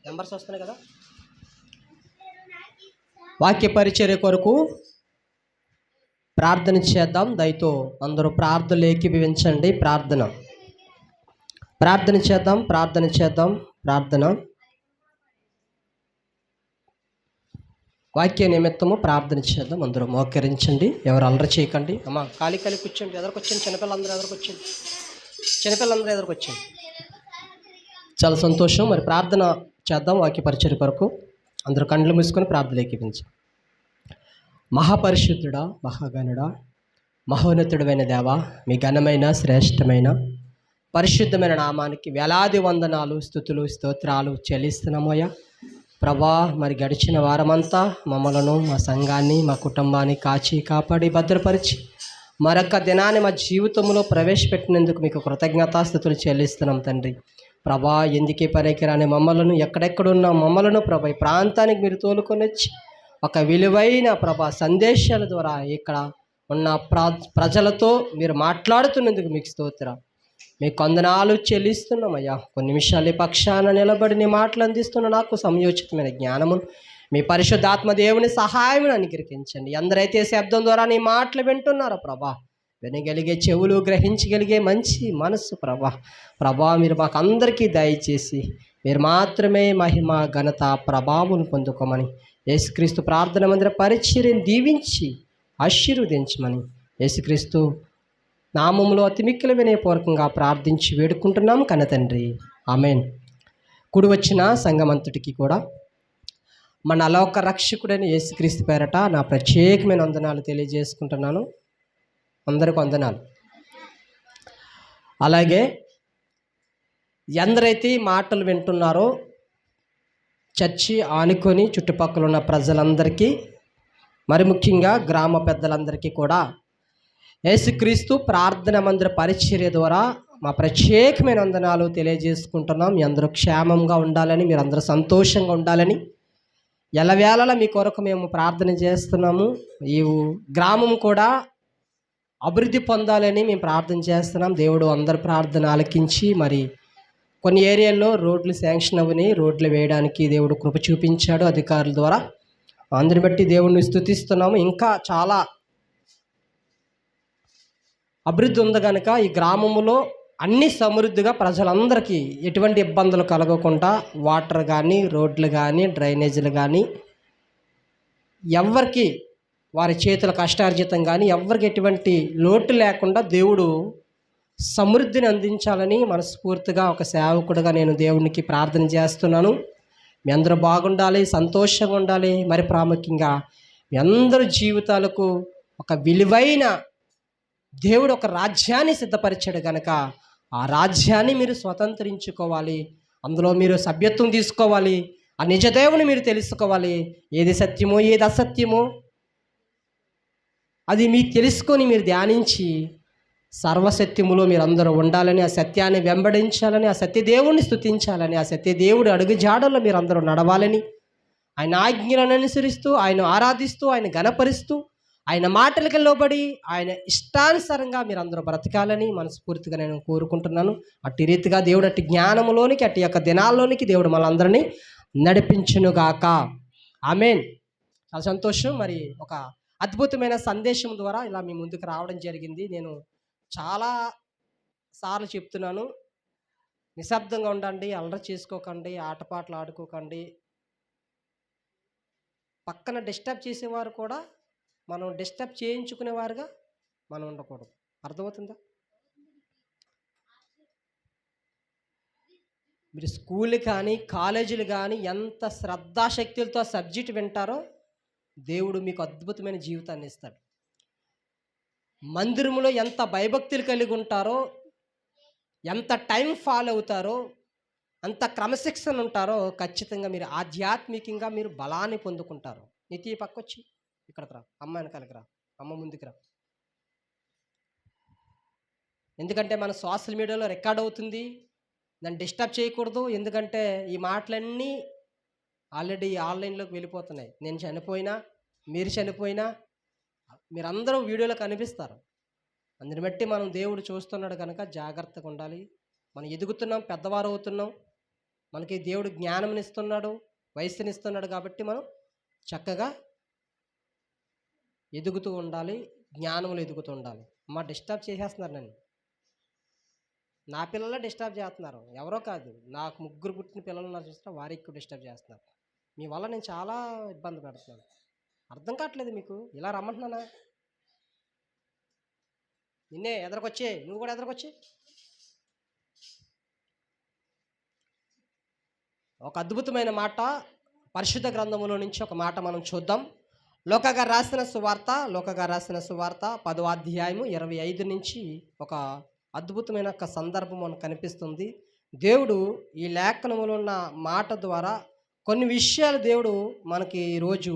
Numbers వస్తున్నాయి కదా. వాక్య పరిచర్య కొరకు ప్రార్థన చేద్దాం. దయతో అందరూ ప్రార్థనలు ఏకీభవించండి. ప్రార్థన చేద్దాం. వాక్య నిమిత్తము ప్రార్థన చేద్దాం. అందరూ మోకరించండి. ఎవరు అల్లరి చేయకండి. అమ్మ ఖాళీ కూర్చోండి. ఎదురుకొచ్చండి. చిన్నపిల్లలందరూ ఎదురుకొచ్చండి. చాలా సంతోషం. మరి ప్రార్థన చేద్దాం. వాక్య పరిచర్య కొరకు అందరూ కళ్ళు మూసుకొని ప్రార్థన ఏకీభవించండి. మహాపరిశుద్ధుడా, మహాగణుడా, మహోన్నతుడమైన దేవా, మీ ఘనమైన శ్రేష్టమైన పరిశుద్ధమైన నామానికి వేలాది వందనాలు, స్తుతులు, స్తోత్రాలు చెల్లిస్తున్నామయ్యా ప్రభా. మరి గడిచిన వారమంతా మమ్మలను, మా సంఘాన్ని, మా కుటుంబాన్ని కాచి కాపాడి భద్రపరిచి మరొక దినాన్ని మా జీవితంలో ప్రవేశపెట్టినందుకు మీకు కృతజ్ఞతాస్తుతులు చెల్లిస్తున్నాం తండ్రి. ప్రభా, ఎందుకే పనికిరాని మమ్మలను, ఎక్కడెక్కడున్న మమ్మలను ప్రభా ఈ ప్రాంతానికి మీరు తోలుకొని వచ్చి ఒక విలువైన ప్రభా సందేశాల ద్వారా ఇక్కడ ఉన్న ప్రజలతో మీరు మాట్లాడుతున్నందుకు మీకు స్తోత్రం. మీకు వందనాలు చెల్లిస్తున్నామయ్యా. కొన్ని నిమిషాలు పక్షాన నిలబడి నీ మాటలు అందిస్తున్న నాకు సమయోచితమైన జ్ఞానమును మీ పరిశుద్ధాత్మ దేవుని సహాయం అనుగ్రహించండి. ఎందరైతే శబ్దం ద్వారా నీ మాటలు వింటున్నారో ప్రభా, వినగలిగే చెవులు, గ్రహించగలిగే మంచి మనస్సు ప్రభా మీరు మాకు అందరికీ దయచేసి మీరు మాత్రమే మహిమ, ఘనత, ప్రభావం పొందుకోమని యేసుక్రీస్తు ప్రార్థన మందిర పరిచర్యను దీవించి ఆశీర్వదించమని యేసుక్రీస్తు నామములో అతి మిక్కిలి వినయపూర్వకంగా ప్రార్థించి వేడుకుంటున్నాము కన్న తండ్రి, ఆమెన్. కూడి వచ్చిన సంఘమంతటికి కూడా మన అలోక రక్షకుడైన యేసుక్రీస్తు పేరట నా ప్రత్యేకమైన వందనాలు తెలియజేసుకుంటున్నాను. అందరికి వందనాలు. అలాగే ఎందరైతే మాటలు వింటున్నారో చర్చి ఆనుకొని చుట్టుపక్కల ఉన్న ప్రజలందరికీ, మరి ముఖ్యంగా గ్రామ పెద్దలందరికీ కూడా యేసుక్రీస్తు ప్రార్థన మందిర పరిచర్య ద్వారా మా ప్రత్యేకమైన వందనాలు తెలియజేసుకుంటున్నాం. మీ అందరూ క్షేమంగా ఉండాలని, మీరు అందరూ సంతోషంగా ఉండాలని ఎల్లవేళలా మీ కొరకు మేము ప్రార్థన చేస్తున్నాము. ఈ గ్రామం కూడా అభివృద్ధి పొందాలని మేము ప్రార్థన చేస్తున్నాం. దేవుడు అందరి ప్రార్థన ఆలకించి మరి కొన్ని ఏరియాల్లో రోడ్లు శాంక్షన్ అవ్వని, రోడ్లు వేయడానికి దేవుడు కృప చూపించాడు అధికారుల ద్వారా. అందరిని బట్టి దేవుడిని స్తుతిస్తున్నాము. ఇంకా చాలా అభివృద్ధి ఉంది కనుక ఈ గ్రామంలో అన్ని సమృద్ధిగా ప్రజలందరికీ ఎటువంటి ఇబ్బందులు కలగకుండా వాటర్ కానీ, రోడ్లు కానీ, డ్రైనేజీలు కానీ, ఎవరికి వారి చేతుల కష్టార్జితం కానీ ఎవరికి ఎటువంటి లోటు లేకుండా దేవుడు సమృద్ధిని అందించాలని మనస్ఫూర్తిగా ఒక సేవకుడిగా నేను దేవునికి ప్రార్థన చేస్తున్నాను. మీ అందరూ బాగుండాలి, సంతోషంగా ఉండాలి. మరి ప్రాముఖ్యంగా మీ అందరి జీవితాలకు ఒక విలువైన దేవుడు ఒక రాజ్యాన్ని సిద్ధపరిచాడు కనుక ఆ రాజ్యాన్ని మీరు స్వతంత్రించుకోవాలి. అందులో మీరు సభ్యత్వం తీసుకోవాలి. ఆ నిజదేవుని మీరు తెలుసుకోవాలి. ఏది సత్యమో ఏది అసత్యమో అది మీకు తెలుసుకొని మీరు ధ్యానించి సర్వసత్యములో మీరు అందరూ ఉండాలని, ఆ సత్యాన్ని వెంబడించాలని, ఆ సత్యదేవుని స్తుతించాలని, ఆ సత్యదేవుడి అడుగు జాడల్లో మీరు అందరూ నడవాలని, ఆయన ఆజ్ఞలను అనుసరిస్తూ, ఆయన ఆరాధిస్తూ, ఆయన గణపరుస్తూ, ఆయన మాటలకు లోబడి ఆయన ఇష్టానుసారంగా మీరు అందరూ బ్రతకాలని మనస్ఫూర్తిగా నేను కోరుకుంటున్నాను. అట్టి రీతిగా దేవుడు అట్టి జ్ఞానంలోనికి, అట్టి యొక్క దినాల్లోనికి దేవుడు మనందరినీ నడిపించునుగాక. ఆమెన్. చాలా సంతోషం. మరి ఒక అద్భుతమైన సందేశం ద్వారా ఇలా మీ ముందుకు రావడం జరిగింది. నేను చాలా సార్లు చెప్తున్నాను, నిశ్శబ్దంగా ఉండండి, అల్లరి చేసుకోకండి, ఆటపాటలు ఆడుకోకండి. పక్కన డిస్టర్బ్ చేసేవారు కూడా మనం డిస్టర్బ్ చేయించుకునేవారుగా మనం ఉండకూడదు. అర్థమవుతుందా? మీరు స్కూల్ కానీ కాలేజీలు కానీ ఎంత శ్రద్ధాశక్తులతో సబ్జెక్ట్ వింటారో దేవుడు మీకు అద్భుతమైన జీవితాన్ని ఇస్తాడు. మందిరంలో ఎంత భయభక్తులు కలిగి ఉంటారో, ఎంత టైం ఫాలో అవుతారో, అంత క్రమశిక్షణ ఉంటారో ఖచ్చితంగా మీరు ఆధ్యాత్మికంగా మీరు బలాన్ని పొందుకుంటారు. నితి పక్కొచ్చి ఇక్కడికి రా, అమ్మ వెనకాలకి రా, అమ్మ ముందుకు రా. ఎందుకంటే మన సోషల్ మీడియాలో రికార్డ్ అవుతుంది, దాన్ని డిస్టర్బ్ చేయకూడదు. ఎందుకంటే ఈ మాటలన్నీ ఆల్రెడీ ఆన్లైన్లోకి వెళ్ళిపోతున్నాయి. నేను చనిపోయినా, మీరు చనిపోయినా మీరందరూ వీడియోలో కనిపిస్తారు. అందుని బట్టి మనం దేవుడు చూస్తున్నాడు కనుక జాగ్రత్తగా ఉండాలి. మనం ఎదుగుతున్నాం, పెద్దవారు అవుతున్నాం. మనకి దేవుడు జ్ఞానంనిస్తున్నాడు, వయస్సునిస్తున్నాడు కాబట్టి మనం చక్కగా ఎదుగుతూ ఉండాలి, జ్ఞానంలో ఎదుగుతూ ఉండాలి. అమ్మ డిస్టర్బ్ చేసేస్తున్నారు నన్ను. నా పిల్లలే డిస్టర్బ్ చేస్తున్నారు, ఎవరో కాదు. నాకు ముగ్గురు పుట్టిన పిల్లలు ఉన్నారు చూస్తే వారు ఎక్కువ డిస్టర్బ్ చేస్తున్నారు. మీ వల్ల నేను చాలా ఇబ్బంది పడుతున్నాను. అర్థం కావట్లేదు మీకు. ఇలా రమ్మంటున్నానా? నిన్నే ఎదరకొచ్చే, నువ్వు కూడా ఎదరకొచ్చి. ఒక అద్భుతమైన మాట పరిశుద్ధ గ్రంథములో నుంచి ఒక మాట మనం చూద్దాం. లోకగా రాసిన సువార్త 10వ అధ్యాయము 25 నుంచి ఒక అద్భుతమైన ఒక సందర్భం మనకు కనిపిస్తుంది. దేవుడు ఈ లేఖనములో ఉన్న మాట ద్వారా కొన్ని విషయాలు దేవుడు మనకి ఈరోజు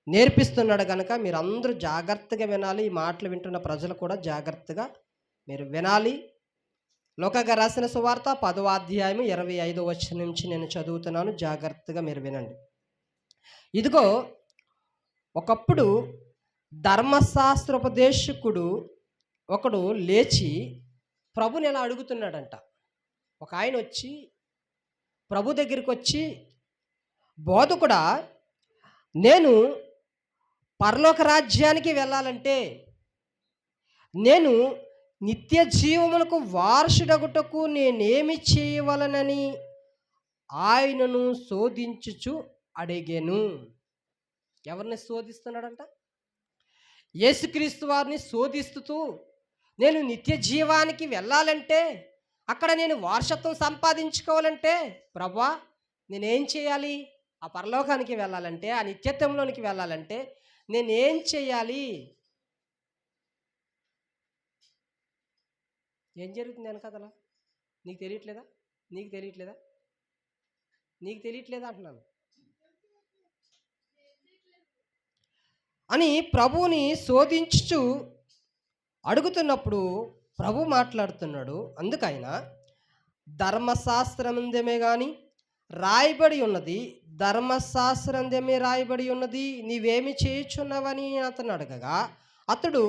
నేర్పిస్తున్నాడు కనుక మీరు అందరూ జాగ్రత్తగా వినాలి. ఈ మాటలు వింటున్న ప్రజలు కూడా జాగ్రత్తగా మీరు వినాలి. లోకగా రాసిన సువార్త 10వ అధ్యాయము 25వ వచనం నుంచి నేను చదువుతున్నాను, జాగ్రత్తగా మీరు వినండి. ఇదిగో ఒకప్పుడు ధర్మశాస్త్రోపదేశకుడు ఒకడు లేచి ప్రభుని ఎలా అడుగుతున్నాడంట. ఒక ఆయన వచ్చి ప్రభు దగ్గరికి వచ్చి, బోధకుడా, నేను పరలోక రాజ్యానికి వెళ్ళాలంటే, నేను నిత్య జీవమునకు వారసుడగుటకు నేనేమి చేయవలనని ఆయనను శోధించుచు అడిగాను. ఎవరిని శోధిస్తున్నాడంట? యేసుక్రీస్తు వారిని శోధిస్తూ, నేను నిత్య జీవానికి వెళ్ళాలంటే, అక్కడ నేను వారసత్వం సంపాదించుకోవాలంటే, ప్రభువా నేనేం చేయాలి? ఆ పరలోకానికి వెళ్ళాలంటే, ఆ నిత్యత్వంలోనికి వెళ్ళాలంటే నేనేం చేయాలి? ఏం జరుగుతుంది వెనకదలా? నీకు తెలియట్లేదా? నీకు తెలియట్లేదా అంటున్నాను. అని ప్రభువుని శోధించుచు అడుగుతున్నప్పుడు ప్రభు మాట్లాడుతున్నాడు. అందుకైన ధర్మశాస్త్రమందమే కానీ రాయబడి ఉన్నది, ధర్మశాస్త్రందమే రాయబడి ఉన్నది, నీవేమి చేయుచున్నావని అతను అడగగా, అతడు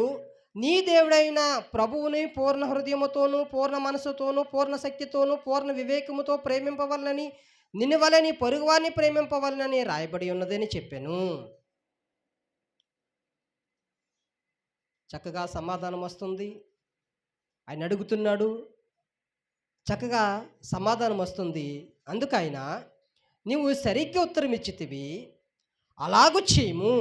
నీ దేవుడైన ప్రభువుని పూర్ణ హృదయముతోనూ, పూర్ణ మనసుతోనూ, పూర్ణ శక్తితోనూ, పూర్ణ వివేకముతో ప్రేమింపవలనని, నిన్ను వలె నీ పొరుగువారిని ప్రేమింపవలనని రాయబడి ఉన్నదని చెప్పాను. చక్కగా సమాధానం వస్తుంది. ఆయన అడుగుతున్నాడు, చక్కగా సమాధానం వస్తుంది. అందుకైన నీవు సరిగ్గా ఉత్తరం ఇచ్చితివి, అలాగూ చేయము,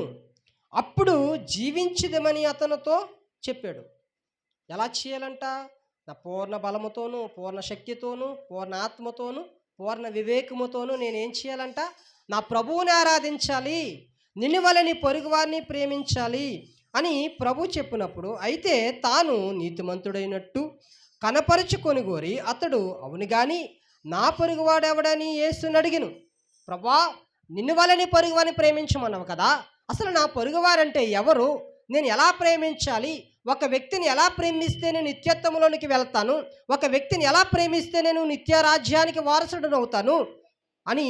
అప్పుడు జీవించదమని అతనితో చెప్పాడు. ఎలా చేయాలంట? నా పూర్ణ బలముతోనూ, పూర్ణ శక్తితోనూ, పూర్ణ ఆత్మతోనూ, పూర్ణ వివేకముతోనూ నేనేం చేయాలంట? నా ప్రభువుని ఆరాధించాలి, నిన్ను వలె నీ పొరుగువారిని ప్రేమించాలి అని ప్రభు చెప్పినప్పుడు, అయితే తాను నీతిమంతుడైనట్టు కనపరుచుకొని కోరి అతడు, అవును గాని నా పొరుగువాడెవడని యేసుని అడిగిను. ప్రభా, నిన్ను వలె నీ పొరుగువారిని ప్రేమించమన్నావు కదా, అసలు నా పొరుగువారంటే ఎవరు? నేను ఎలా ప్రేమించాలి? ఒక వ్యక్తిని ఎలా ప్రేమిస్తే నేను నిత్యత్వంలోనికి వెళ్తాను? ఒక వ్యక్తిని ఎలా ప్రేమిస్తే నేను నిత్య రాజ్యానికి వారసుడు అవుతాను అని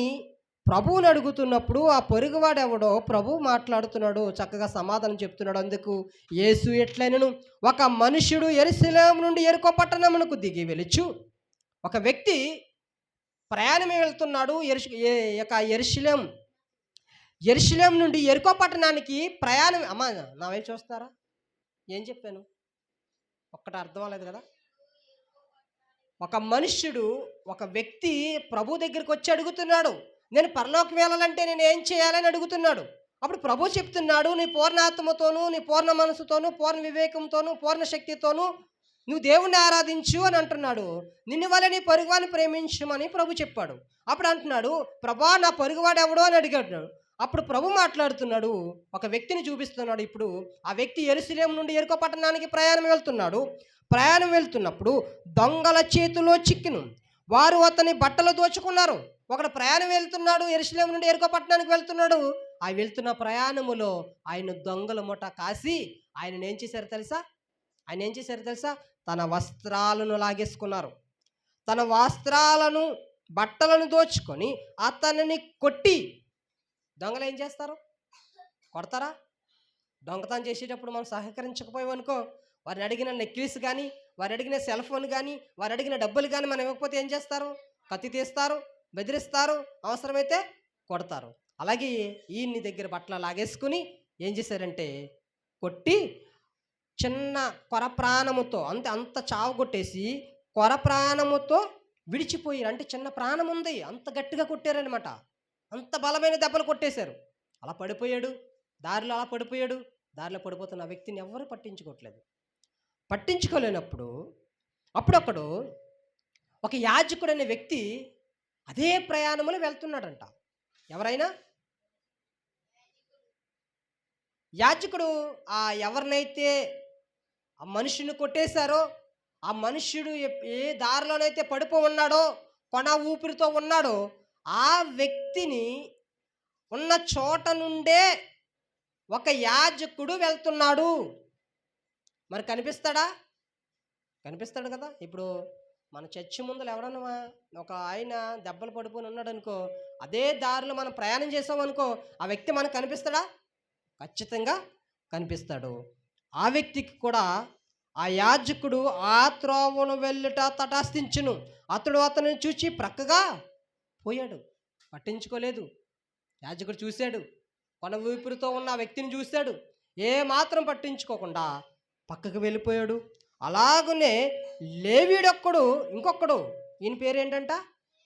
ప్రభువుని అడుగుతున్నప్పుడు, ఆ పొరుగువాడు ఎవడో ప్రభు మాట్లాడుతున్నాడు, చక్కగా సమాధానం చెప్తున్నాడు. అందుకు యేసు ఎట్లైనను, ఒక మనుష్యుడు యెరూషలేము నుండి యెరికో పట్టణమునకు దిగి వెలుచు. ఒక వ్యక్తి ప్రయాణమే వెళ్తున్నాడు. యెరూషలేము నుండి యెరికో పట్టణానికి ప్రయాణం. అమ్మా నా వైపు చూస్తారా? ఏం చెప్పాను? ఒక్కటి అర్థం అవ్వలేదు కదా. ఒక మనుష్యుడు, ఒక వ్యక్తి ప్రభు దగ్గరికి వచ్చి అడుగుతున్నాడు, నేను పరలోకి వెళ్ళాలంటే నేను ఏం చేయాలని అడుగుతున్నాడు. అప్పుడు ప్రభు చెప్తున్నాడు, నీ పూర్ణ ఆత్మతోనూ, నీ పూర్ణ మనసుతోనూ, పూర్ణ వివేకంతోనూ, పూర్ణ శక్తితోనూ నువ్వు దేవుణ్ణి ఆరాధించు అని అంటున్నాడు. నిన్ను వలె నీ పొరుగువాని ప్రేమించమని ప్రభు చెప్పాడు. అప్పుడు అంటున్నాడు, ప్రభా నా పొరుగువాడు ఎవడో అని అడిగాడు. అప్పుడు ప్రభు మాట్లాడుతున్నాడు, ఒక వ్యక్తిని చూపిస్తున్నాడు. ఇప్పుడు ఆ వ్యక్తి యెరూషలేము నుండి యెరికో పట్టణానికి ప్రయాణం వెళ్తున్నప్పుడు దొంగల చేతిలో చిక్కిను. వారు అతని బట్టలు దోచుకున్నారు. ఒకడు ప్రయాణం వెళ్తున్నాడు, యెరూషలేము నుండి యెరికో పట్టణానికి వెళ్తున్నాడు. ఆ వెళ్తున్న ప్రయాణములో ఆయన దొంగల ముఠ కాసి ఆయన ఏం చేశారు తెలుసా? తన వస్త్రాలను లాగేసుకున్నారు. తన వస్త్రాలను, బట్టలను దోచుకొని అతనిని కొట్టి, దొంగలు ఏం చేస్తారు? కొడతారా? దొంగతనం చేసేటప్పుడు మనం సహకరించకపోయామనుకో, వారిని అడిగిన నెక్లెస్ కానీ, వారు అడిగిన సెల్ ఫోన్ కానీ, వారు అడిగిన డబ్బులు కానీ మనం ఇవ్వకపోతే ఏం చేస్తారు? కత్తి తీస్తారు, బెదిరిస్తారు, అవసరమైతే కొడతారు. అలాగే ఈయన్ని దగ్గర బట్టలు లాగేసుకుని ఏం చేశారంటే కొట్టి చిన్న కొర ప్రాణముతో అంత చావు కొట్టేసి కొర ప్రాణముతో విడిచిపోయారు. అంటే చిన్న ప్రాణం ఉంది, అంత గట్టిగా కొట్టారనమాట. అంత బలమైన దెబ్బలు కొట్టేశారు. అలా పడిపోయాడు, దారిలో అలా పడిపోయాడు. దారిలో పడిపోతున్న ఆ వ్యక్తిని ఎవరు పట్టించుకోవట్లేదు. పట్టించుకోలేనప్పుడు అప్పుడొక్కడు ఒక యాజకుడు అనే వ్యక్తి అదే ప్రయాణంలో వెళ్తున్నాడంట. ఎవరైనా యాజకుడు ఎవరినైతే ఆ మనుషుని కొట్టేశారో ఆ మనుష్యుడు ఏ దారిలోనైతే పడిపో ఉన్నాడో, కొన ఊపిరితో ఉన్నాడో, ఆ వ్యక్తిని ఉన్న చోట నుండే ఒక యాజకుడు వెళ్తున్నాడు. మరి కనిపిస్తాడా? కనిపిస్తాడు కదా. ఇప్పుడు మన చర్చి ముందర ఎవడన్నా ఒక ఆయన దెబ్బలు పడిపోయి ఉన్నాడు అనుకో, అదే దారిలో మనం ప్రయాణం చేసామనుకో, ఆ వ్యక్తి మనకు కనిపిస్తాడా? ఖచ్చితంగా కనిపిస్తాడు. ఆ వ్యక్తికి కూడా ఆ యాజకుడు ఆ త్రోవను వెళ్ళుట తటాస్థించును. అతనిని చూచి ప్రక్కగా పోయాడు, పట్టించుకోలేదు. యాజకుడు చూశాడు, కొన ఊపిరితో ఉన్న ఆ వ్యక్తిని చూశాడు, ఏ మాత్రం పట్టించుకోకుండా పక్కకు వెళ్ళిపోయాడు. అలాగనే లేవీడొక్కడు, ఇంకొకడు, ఈయన పేరేంటంట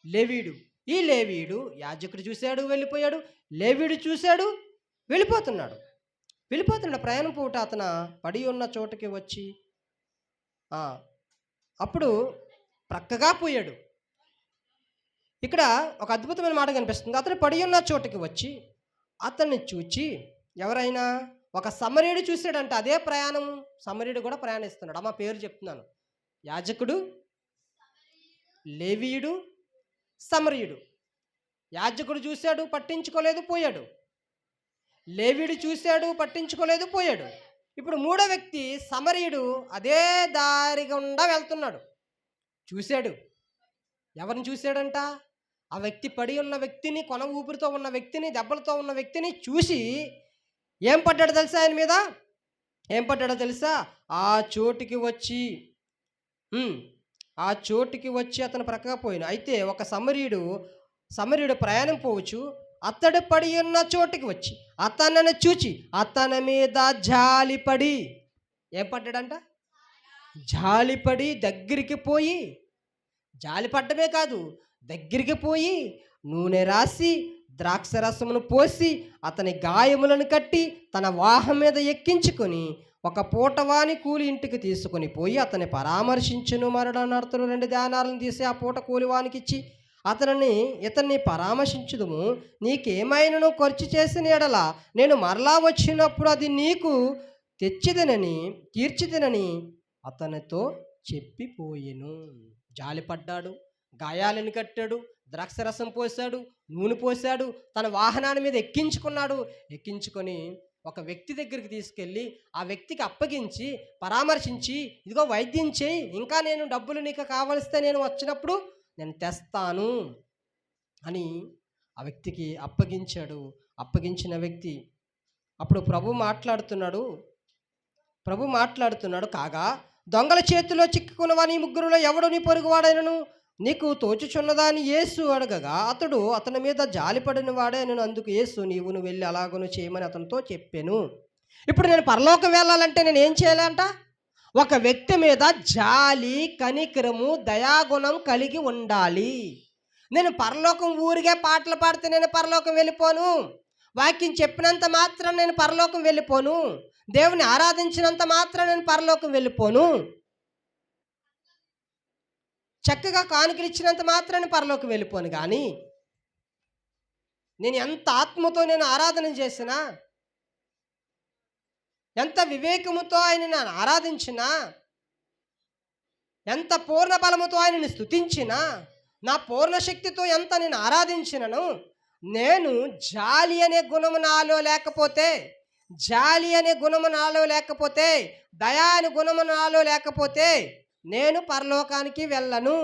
లేవీడు. ఈ లేవీడు యాజకుడు చూశాడు, వెళ్ళిపోయాడు. లేవీడు చూశాడు, వెళ్ళిపోతున్నాడు. ప్రయాణం పూట అతను పడి ఉన్న చోటుకి వచ్చి అప్పుడు ప్రక్కగా పోయాడు. ఇక్కడ ఒక అద్భుతమైన మాట కనిపిస్తుంది. అతను పడి ఉన్న చోటుకి వచ్చి అతన్ని చూచి, ఎవరైనా ఒక సమరీయుడు చూశాడంట. అదే ప్రయాణం, సమరీయుడు కూడా ప్రయాణిస్తున్నాడు. అమ్మ పేరు చెప్తున్నాను. యాజకుడు, లేవీయుడు, సమరీయుడు. యాజకుడు చూశాడు, పట్టించుకోలేదు, పోయాడు. లేవీయుడు చూశాడు, పట్టించుకోలేదు, పోయాడు. ఇప్పుడు మూడో వ్యక్తి సమరీయుడు అదే దారి గుండా వెళ్తున్నాడు. చూశాడు. ఎవరిని చూశాడంట? ఆ వ్యక్తి పడి ఉన్న వ్యక్తిని, కొన ఊపిరితో ఉన్న వ్యక్తిని, దెబ్బలతో ఉన్న వ్యక్తిని చూసి ఏం పడ్డాడో తెలుసా? ఆయన మీద ఏం పడ్డాడో తెలుసా? ఆ చోటుకి వచ్చి అతను ప్రక్కగా పోయిన. అయితే ఒక సమరీయుడు ప్రయాణం పోవచ్చు. అతడు పడి ఉన్న చోటుకి వచ్చి అతనిని చూచి అతని మీద జాలిపడి, ఏం పడ్డాడంట? జాలిపడి దగ్గరికి పోయి, జాలిపడ్డమే కాదు, దగ్గరికి పోయి నూనె రాసి ద్రాక్షరసమును పోసి అతని గాయములను కట్టి తన వాహనం మీద ఎక్కించుకొని ఒక పూటవాని కూలి ఇంటికి తీసుకొని పోయి అతన్ని పరామర్శించును. మరణార్థులు 2 ధాన్యాలను తీసి ఆ పూట కూలివానికి ఇచ్చి ఇతన్ని పరామర్శించుదుము. నీకేమైనను ఖర్చు చేసిన ఎడల నేను మరలా వచ్చినప్పుడు అది నీకు తీర్చిదనని అతనితో చెప్పిపోయెను. జాలిపడ్డాడు, గాయాలను కట్టాడు, ద్రాక్షరసం పోసాడు, నూనె పోసాడు, తన వాహనాన్ని మీద ఎక్కించుకొని ఒక వ్యక్తి దగ్గరికి తీసుకెళ్ళి ఆ వ్యక్తికి అప్పగించి పరామర్శించి, ఇదిగో వైద్యం చేయి, ఇంకా నేను డబ్బులు నీకు కావలిస్తే నేను వచ్చినప్పుడు నేను తెస్తాను అని ఆ వ్యక్తికి అప్పగించాడు. అప్పగించిన వ్యక్తి అప్పుడు ప్రభు మాట్లాడుతున్నాడు. కాగా దొంగల చేతిలో చిక్కుకున్న నీ ముగ్గురులో ఎవడు నీ పొరుగువాడైనను నీకు తోచుచున్నదా అని యేసు అడగగా అతడు అతని మీద జాలిపడిన వాడే నేను. అందుకు యేసు నువ్వు వెళ్ళి అలాగను చేయమని అతనితో చెప్పాను. ఇప్పుడు నేను పరలోకం వెళ్ళాలంటే నేను ఏం చేయాలంట? ఒక వ్యక్తి మీద జాలి, కనికరము, దయాగుణం కలిగి ఉండాలి. నేను పరలోకం ఊరిగే పాటలు పాడితే నేను పరలోకం వెళ్ళిపోను. వాక్యం చెప్పినంత మాత్రం నేను పరలోకం వెళ్ళిపోను. దేవుని ఆరాధించినంత మాత్రం నేను పరలోకం వెళ్ళిపోను. చక్కగా కానుకలు ఇచ్చినంత మాత్రాన్ని పరలోకం వెళ్ళిపోను. కానీ నేను ఎంత ఆత్మతో నేను ఆరాధన చేసినా, ఎంత వివేకముతో ఆయనని ఆరాధించినా, ఎంత పూర్ణ బలముతో ఆయనని స్తుతించినా, నా పూర్ణ శక్తితో ఎంత నేను ఆరాధించినను, నేను జాలి అనే గుణము నాలో లేకపోతే, దయా అనే గుణము నాలో లేకపోతే నేను పరలోకానికి వెళ్ళను.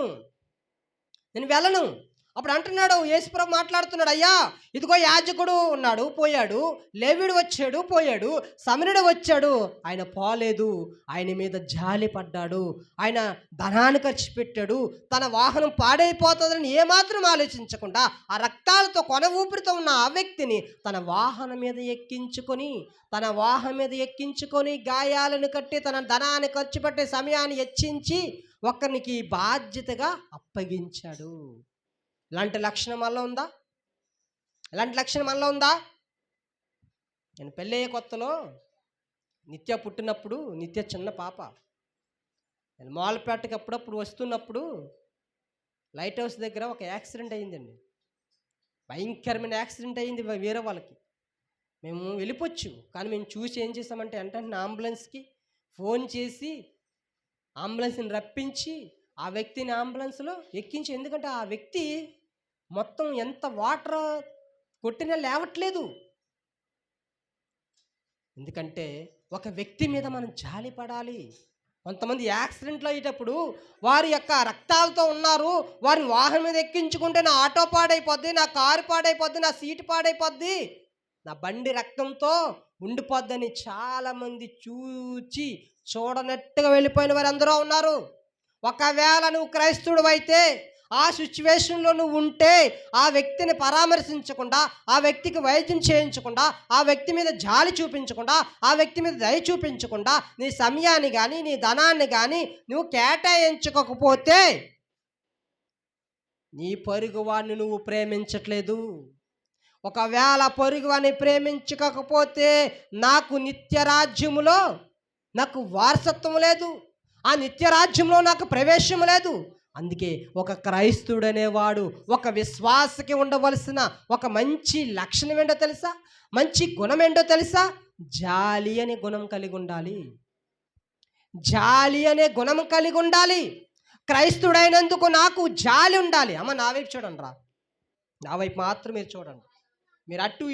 అప్పుడు అంటున్నాడు, యేసుప్రభు మాట్లాడుతున్నాడు, అయ్యా ఇదిగో యాజకుడు ఉన్నాడు పోయాడు, లేవీడు వచ్చాడు పోయాడు, సమరుడు వచ్చాడు ఆయన పోలేదు, ఆయన మీద జాలి పడ్డాడు, ఆయన ధనాన్ని ఖర్చు పెట్టాడు, తన వాహనం పాడైపోతుందని ఏమాత్రం ఆలోచించకుండా ఆ రక్తాలతో కొన ఊపిరితో ఉన్న ఆ వ్యక్తిని తన వాహనం మీద ఎక్కించుకొని గాయాలను కట్టి తన ధనాన్ని ఖర్చు పెట్టే సమయాన్ని హెచ్చించి ఒకరికి బాధ్యతగా అప్పగించాడు. ఇలాంటి లక్షణం మనలో ఉందా? నేను పెళ్ళయ్యే కొత్తలో నిత్య పుట్టినప్పుడు, నిత్య చిన్న పాప, నేను మాలపేటకి అప్పుడప్పుడు వస్తున్నప్పుడు లైట్ హౌస్ దగ్గర ఒక యాక్సిడెంట్ అయ్యిందండి. భయంకరమైన యాక్సిడెంట్ అయ్యింది వేరే వాళ్ళకి. మేము వెళ్ళిపోవచ్చు, కానీ మేము చూసి ఏం చేసామంటే వెంటనే అంబులెన్స్కి ఫోన్ చేసి అంబులెన్స్ని రప్పించి ఆ వ్యక్తిని అంబులెన్స్లో ఎక్కించి, ఎందుకంటే ఆ వ్యక్తి మొత్తం ఎంత వాటర్ కొట్టినా లేవట్లేదు. ఎందుకంటే ఒక వ్యక్తి మీద మనం జాలి పడాలి. కొంతమంది యాక్సిడెంట్లు అయ్యేటప్పుడు వారి యొక్క రక్తాలతో ఉన్నారు, వారిని వాహనం మీద ఎక్కించుకుంటే నా ఆటో పాడైపోద్ది, నా కారు పాడైపోద్ది, నా సీటు పాడైపోద్ది, నా బండి రక్తంతో ఉండిపోద్దని చాలామంది చూడనట్టుగా వెళ్ళిపోయిన వారు అందరూ ఉన్నారు. ఒకవేళ నువ్వు క్రైస్తవుడు అయితే ఆ సిచ్యువేషన్లో నువ్వు ఉంటే ఆ వ్యక్తిని పరామర్శించకుండా, ఆ వ్యక్తికి వైద్యం చేయించకుండా, ఆ వ్యక్తి మీద జాలి చూపించకుండా, ఆ వ్యక్తి మీద దయ చూపించకుండా నీ సమయాన్ని కానీ నీ ధనాన్ని కానీ నువ్వు కేటాయించకపోతే నీ పొరుగువాడిని నువ్వు ప్రేమించట్లేదు. ఒకవేళ పొరుగువాడిని ప్రేమించకపోతే నాకు నిత్యరాజ్యములో నాకు వారసత్వం లేదు, ఆ నిత్యరాజ్యంలో నాకు ప్రవేశం లేదు. అందుకే ఒక క్రైస్తవుడు అనేవాడు, ఒక విశ్వాసకి ఉండవలసిన ఒక మంచి లక్షణం ఏంటో తెలుసా? మంచి గుణం ఏంటో తెలుసా? జాలి అనే గుణం కలిగి ఉండాలి. క్రైస్తవుడైనందుకు నాకు జాలి ఉండాలి. అమ్మ నా వైపు చూడండి రా, నా వైపు మాత్రం మీరు చూడండి. మీరు అటు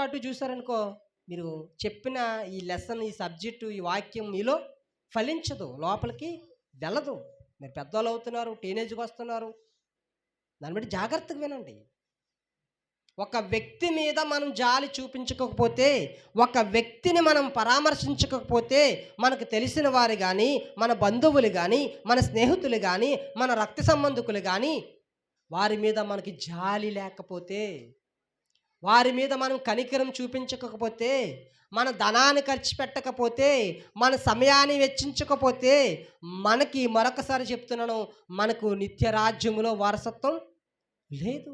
అటు చూసారనుకో, మీరు చెప్పిన ఈ లెసన్, ఈ సబ్జెక్టు, ఈ వాక్యం మీలో ఫలించదు, లోపలికి వెళ్ళదు. మీరు పెద్దవాళ్ళు అవుతున్నారు, టీనేజ్కి వస్తున్నారు, దాన్ని బట్టి జాగ్రత్తగా వినండి. ఒక వ్యక్తి మీద మనం జాలి చూపించకపోతే, ఒక వ్యక్తిని మనం పరామర్శించకపోతే, మనకు తెలిసిన వారు కానీ, మన బంధువులు కానీ, మన స్నేహితులు కానీ, మన రక్త సంబంధికులు కానీ, వారి మీద మనకి జాలి లేకపోతే, వారి మీద మనం కనికరం చూపించకపోతే, మన ధనాన్ని ఖర్చు పెట్టకపోతే, మన సమయాన్ని వెచ్చించకపోతే, మనకి మరొకసారి చెప్తున్నాను, మనకు నిత్యరాజ్యములో వారసత్వం లేదు.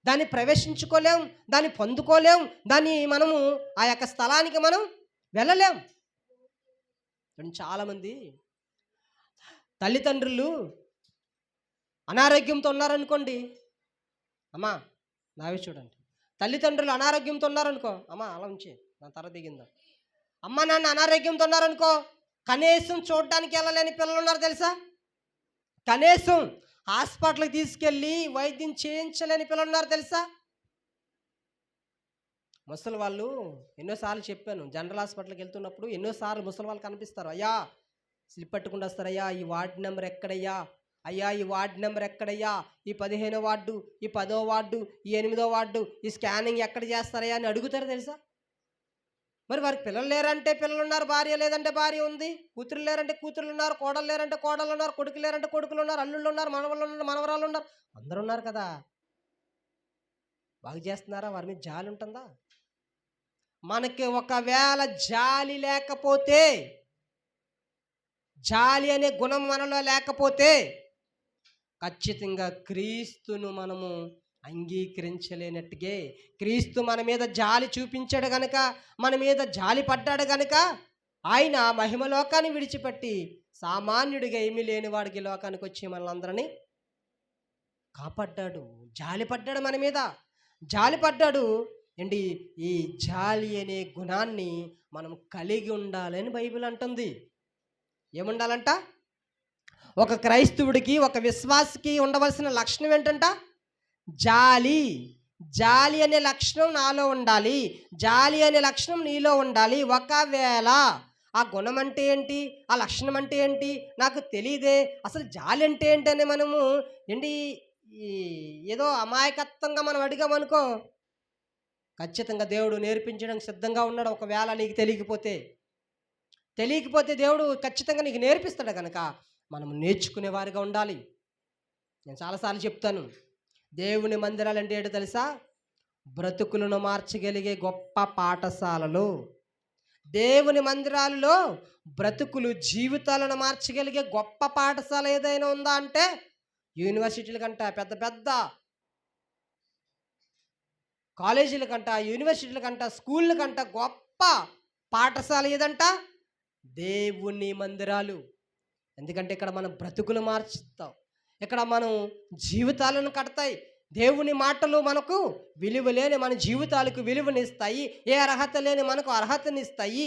దాన్ని ప్రవేశించుకోలేం, దాన్ని పొందుకోలేం, దాన్ని మనము ఆ యొక్క స్థలానికి మనం వెళ్ళలేం. చాలామంది తల్లిదండ్రులు అనారోగ్యంతో ఉన్నారనుకోండి, అమ్మా నావే చూడండి, తల్లిదండ్రులు అనారోగ్యంతో ఉన్నారనుకో, అమ్మ అలా ఉంచి నా తర దిగిందా, అమ్మ నాన్న అనారోగ్యంతో ఉన్నారనుకో, కనీసం చూడడానికి వెళ్ళలేని పిల్లలు ఉన్నారు తెలుసా? కనీసం హాస్పిటల్కి తీసుకెళ్ళి వైద్యం చేయించలేని పిల్లలు ఉన్నారు తెలుసా? ముసలి వాళ్ళు ఎన్నోసార్లు చెప్పాను, జనరల్ హాస్పిటల్కి వెళ్తున్నప్పుడు ఎన్నోసార్లు ముసలి వాళ్ళు కనిపిస్తారు. అయ్యా స్లిప్ పట్టుకుంటూ వస్తారు, అయ్యా ఈ వార్డు నెంబర్ ఎక్కడయ్యా, అయ్యా ఈ వార్డు నెంబర్ ఎక్కడయ్యా, ఈ 15వ వార్డు, ఈ 10వ వార్డు, ఈ 8వ వార్డు, ఈ స్కానింగ్ ఎక్కడ చేస్తారయ్యా అని అడుగుతారు తెలుసా? మరి వారికి పిల్లలు లేరంటే పిల్లలు ఉన్నారు, భార్య లేదంటే భార్య ఉంది, కూతురు లేరంటే కూతురు ఉన్నారు, కోడలు లేరంటే కోడలు ఉన్నారు, కొడుకు లేరంటే కొడుకులు ఉన్నారు, అల్లుళ్ళు ఉన్నారు, మనవళ్ళు ఉన్నారు, మనవరాళ్ళు ఉన్నారు, అందరూ ఉన్నారు కదా. బాగు చేస్తున్నారా? వారి మీద జాలి ఉంటుందా? మనకి ఒకవేళ జాలి లేకపోతే, జాలి అనే గుణం మనలో లేకపోతే ఖచ్చితంగా క్రీస్తును మనము అంగీకరించలేనట్టుగే. క్రీస్తు మన మీద జాలి చూపించాడు గనక, మన మీద జాలి పడ్డాడు గనక, ఆయన మహిమ లోకాన్ని విడిచిపెట్టి సామాన్యుడిగా ఏమీ లేనివాడికి లోకానికి వచ్చి మనల్ని కాపాడ్డాడు, జాలి పడ్డాడు, మన మీద జాలి పడ్డాడు. ఏంటి ఈ జాలి అనే గుణాన్ని మనం కలిగి ఉండాలని బైబిల్ అంటుంది. ఏముండాలంట? ఒక క్రైస్తవుడికి, ఒక విశ్వాసికి ఉండవలసిన లక్షణం ఏంటంట? జాలి. జాలి అనే లక్షణం నాలో ఉండాలి, జాలి అనే లక్షణం నీలో ఉండాలి. ఒకవేళ ఆ గుణం అంటే ఏంటి, ఆ లక్షణం అంటే ఏంటి నాకు తెలియదే, అసలు జాలి అంటే ఏంటి అని మనము ఏంటి ఈ ఏదో అమాయకత్వంగా మనం అడిగామనుకో, ఖచ్చితంగా దేవుడు నేర్పించడానికి సిద్ధంగా ఉన్నాడు. ఒకవేళ నీకు తెలియకపోతే దేవుడు ఖచ్చితంగా నీకు నేర్పిస్తాడు కనుక మనం నేర్చుకునే వారిగా ఉండాలి. నేను చాలాసార్లు చెప్తాను, దేవుని మందిరాలు అంటే ఏంటో తెలుసా? బ్రతుకులను మార్చగలిగే గొప్ప పాఠశాలలు. దేవుని మందిరాలలో బ్రతుకులు జీవితాలను మార్చగలిగే గొప్ప పాఠశాల ఏదైనా ఉందా అంటే యూనివర్సిటీల కంట, పెద్ద పెద్ద కాలేజీల కంట, యూనివర్సిటీల కంట, స్కూళ్ళ కంట గొప్ప పాఠశాల ఏదంట? దేవుని మందిరాలు. ఎందుకంటే ఇక్కడ మనం బ్రతుకులు మార్చుతాం, ఇక్కడ మనం జీవితాలను కడతాయి. దేవుని మాటలు మనకు విలువ లేని మన జీవితాలకు విలువనిస్తాయి. ఏ అర్హత లేని మనకు అర్హతనిస్తాయి.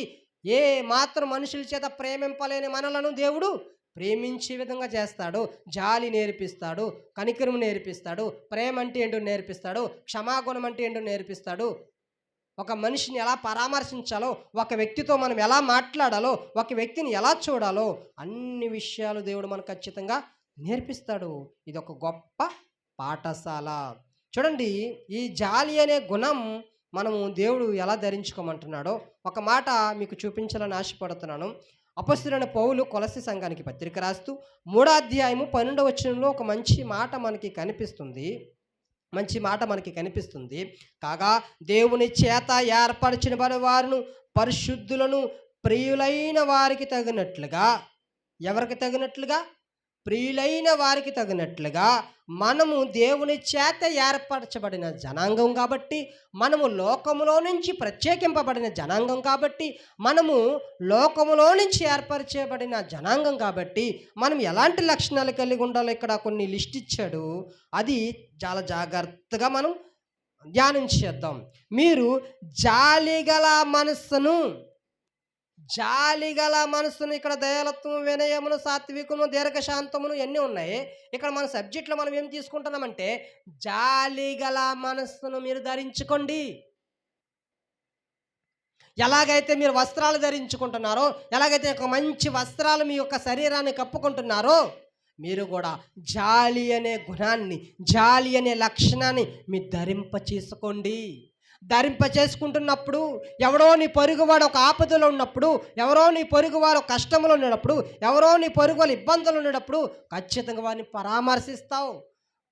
ఏ మాత్రం మనుషుల చేత ప్రేమింపలేని మనలను దేవుడు ప్రేమించే విధంగా చేస్తాడు. జాలి నేర్పిస్తాడు, కనికరం నేర్పిస్తాడు, ప్రేమ అంటే ఏంటో నేర్పిస్తాడు, క్షమాగుణం అంటే ఏంటో నేర్పిస్తాడు. ఒక మనిషిని ఎలా పరామర్శించాలో, ఒక వ్యక్తితో మనం ఎలా మాట్లాడాలో, ఒక వ్యక్తిని ఎలా చూడాలో అన్ని విషయాలు దేవుడు మనకు ఖచ్చితంగా నేర్పిస్తాడు. ఇది ఒక గొప్ప పాఠశాల. చూడండి, ఈ జాలి అనే గుణం మనము దేవుడు ఎలా ధరించుకోమంటున్నాడో ఒక మాట మీకు చూపించాలని ఆశపడుతున్నాను. అపొస్తలుడైన పౌలు కొలస్సీ సంఘానికి పత్రిక రాస్తూ 3వ అధ్యాయము 12వ వచనంలో ఒక మంచి మాట మనకి కనిపిస్తుంది. కాగా దేవుని చేత ఏర్పరచిన వారును పరిశుద్ధులను ప్రియులైన వారికి తగినట్లుగా, ఎవరికి తగినట్లుగా? ప్రియులైన వారికి తగినట్లుగా మనము దేవుని చేత ఏర్పరచబడిన జనాంగం కాబట్టి, మనము లోకములో నుంచి ప్రత్యేకింపబడిన జనాంగం కాబట్టి, మనము లోకములో నుంచి ఏర్పరచబడిన జనాంగం కాబట్టి మనం ఎలాంటి లక్షణాలు కలిగి ఉండాలో ఇక్కడ కొన్ని లిస్ట్ ఇచ్చాడు. అది చాలా జాగ్రత్తగా మనం ధ్యానం చేద్దాం. మీరు జాలిగల మనస్సును, ఇక్కడ దయాలత్వం, వినయమును, సాత్వికము, దీర్ఘశాంతమును ఎన్ని ఉన్నాయి. ఇక్కడ మన సబ్జెక్ట్లో మనం ఏం తీసుకుంటున్నామంటే జాలిగల మనస్సును మీరు ధరించుకోండి. ఎలాగైతే మీరు వస్త్రాలు ధరించుకుంటున్నారో, ఎలాగైతే ఒక మంచి వస్త్రాలు మీ యొక్క శరీరాన్ని కప్పుకుంటున్నారో, మీరు కూడా జాలి అనే గుణాన్ని, జాలి అనే లక్షణాన్ని మీ ధరింపచేసుకుంటున్నప్పుడు, ఎవరో నీ పొరుగువాడు ఒక ఆపదలో ఉన్నప్పుడు, ఎవరో నీ పొరుగువారు కష్టంలో ఉన్నప్పుడు, ఎవరో నీ పొరుగువారు ఇబ్బందులు ఉన్నప్పుడు ఖచ్చితంగా వారిని పరామర్శిస్తావు,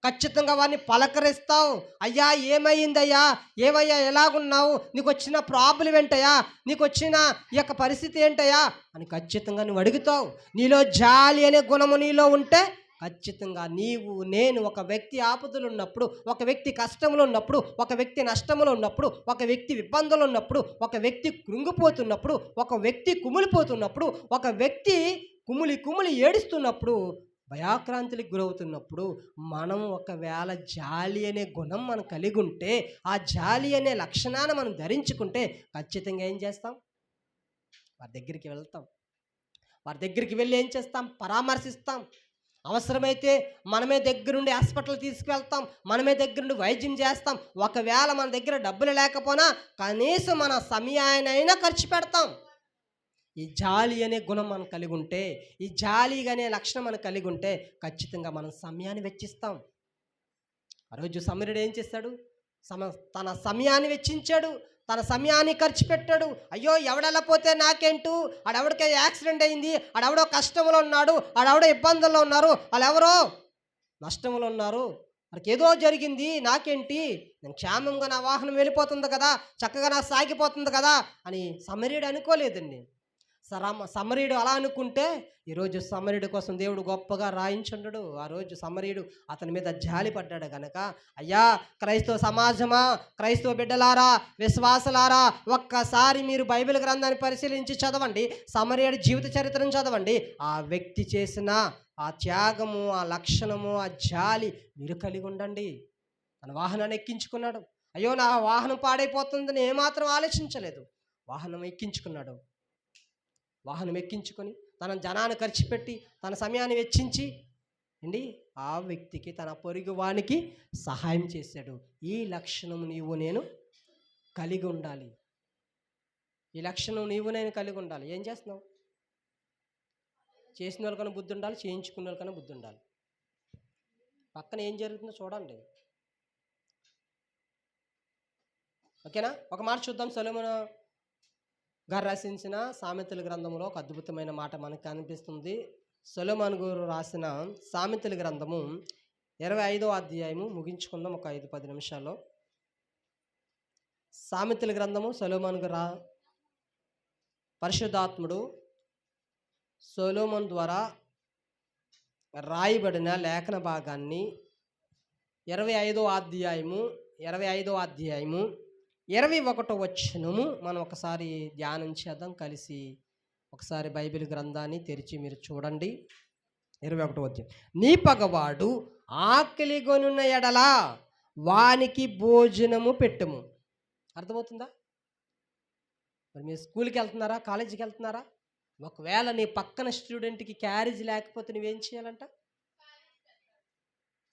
ఖచ్చితంగా వారిని పలకరిస్తావు. అయ్యా ఏమైందయ్యా, ఏమయ్యా, ఎలాగున్నావు, నీకు వచ్చిన ప్రాబ్లం ఏంటయ్యా, నీకు వచ్చిన ఈ యొక్క పరిస్థితి ఏంటయ్యా అని ఖచ్చితంగా నువ్వు అడుగుతావు. నీలో జాలి అనే గుణము నీలో ఉంటే ఖచ్చితంగా నీవు, నేను ఒక వ్యక్తి ఆపదలు ఉన్నప్పుడు, ఒక వ్యక్తి కష్టంలో ఉన్నప్పుడు, ఒక వ్యక్తి నష్టంలో ఉన్నప్పుడు, ఒక వ్యక్తి ఇబ్బందులు ఉన్నప్పుడు, ఒక వ్యక్తి కృంగిపోతున్నప్పుడు, ఒక వ్యక్తి కుమిలిపోతున్నప్పుడు, ఒక వ్యక్తి కుమిలి ఏడుస్తున్నప్పుడు, భయాక్రాంతులకు గురవుతున్నప్పుడు, మనం ఒకవేళ జాలి అనే గుణం మనం కలిగి ఉంటే, ఆ జాలి అనే లక్షణాన్ని మనం ధరించుకుంటే ఖచ్చితంగా ఏం చేస్తాం? వారి దగ్గరికి వెళ్ళి ఏం చేస్తాం? పరామర్శిస్తాం. అవసరమైతే మనమే దగ్గరుండి హాస్పిటల్ తీసుకువెళ్తాం, మనమే దగ్గరుండి వైద్యం చేస్తాం. ఒకవేళ మన దగ్గర డబ్బులు లేకపోయినా కనీసం మన సమయాన్నైనా ఖర్చు పెడతాం. ఈ జాలి అనే గుణం మనం కలిగి ఉంటే, ఈ జాలి అనే లక్షణం మనం కలిగి ఉంటే ఖచ్చితంగా మనం సమయాన్ని వెచ్చిస్తాం. ఆ రోజు సమరుడు ఏం చేస్తాడు? తన సమయాన్ని వెచ్చించాడు, తన సమయాన్ని ఖర్చు పెట్టాడు. అయ్యో ఎవడెలా పోతే నాకేంటూ, ఆడెవడికే యాక్సిడెంట్ అయింది, ఆడెవడో కష్టంలో ఉన్నాడు, ఆడెవడో ఇబ్బందుల్లో ఉన్నారు, వాళ్ళెవరో నష్టంలో ఉన్నారు, వాళ్ళకి ఏదో జరిగింది, నాకేంటి, నేను క్షేమంగా నా వాహనం వెళ్ళిపోతుంది కదా, చక్కగా నా సాగిపోతుంది కదా అని సమరీయుడు అనుకోలేదండి. సమరీయుడు అలా అనుకుంటే ఈరోజు సమరీయుడు కోసం దేవుడు గొప్పగా రాయించుండడు. ఆ రోజు సమరీయుడు అతని మీద జాలి పడ్డాడు కనుక, అయ్యా క్రైస్తవ సమాజమా, క్రైస్తవ బిడ్డలారా, విశ్వాసలారా, ఒక్కసారి మీరు బైబిల్ గ్రంథాన్ని పరిశీలించి చదవండి, సమరీయుడి జీవిత చరిత్రను చదవండి. ఆ వ్యక్తి చేసిన ఆ త్యాగము, ఆ లక్షణము, ఆ జాలి మీరు కలిగి ఉండండి. తన వాహనాన్ని ఎక్కించుకున్నాడు. అయ్యో నా వాహనం పాడైపోతుందని ఏమాత్రం ఆలోచించలేదు. వాహనం ఎక్కించుకొని తన జనాన్ని ఖర్చు పెట్టి, తన సమయాన్ని వెచ్చించి ఆ వ్యక్తికి, తన పొరుగు వానికి సహాయం చేశాడు. ఈ లక్షణం నీవు నేను కలిగి ఉండాలి. ఏం చేస్తున్నావు? చేసిన వాళ్ళకన్నా బుద్ధి ఉండాలి, చేయించుకున్న వాళ్ళకన్నా బుద్ధి ఉండాలి. పక్కన ఏం జరుగుతుందో చూడండి. ఓకేనా? ఒక మాట చూద్దాం. సొలొమోను గారు రచించిన సామెతల గ్రంథంలో ఒక అద్భుతమైన మాట మనకు కనిపిస్తుంది. సొలొమోను గారు రాసిన సామెతల గ్రంథము 25వ అధ్యాయము ముగించుకుందాం ఒక 5-10 నిమిషాల్లో. సామెతల గ్రంథము సొలొమోను గారు పరిశుద్ధాత్ముడు సొలొమోను ద్వారా రాయబడిన లేఖన భాగాన్ని 25వ అధ్యాయము 21వ వచనము మనం ఒకసారి ధ్యానం చేద్దాం కలిసి. ఒకసారి బైబిల్ గ్రంథాన్ని తెరిచి మీరు చూడండి. 21వ అధ్యాయం. నీ పగవాడు ఆకలిగొనున్న ఎడల వానికి భోజనము పెట్టుము. అర్థమవుతుందా? మరి మీరు స్కూల్కి వెళ్తున్నారా, కాలేజీకి వెళ్తున్నారా? ఒకవేళ నీ పక్కన స్టూడెంట్కి క్యారేజ్ లేకపోతే నువ్వేం చేయాలంట?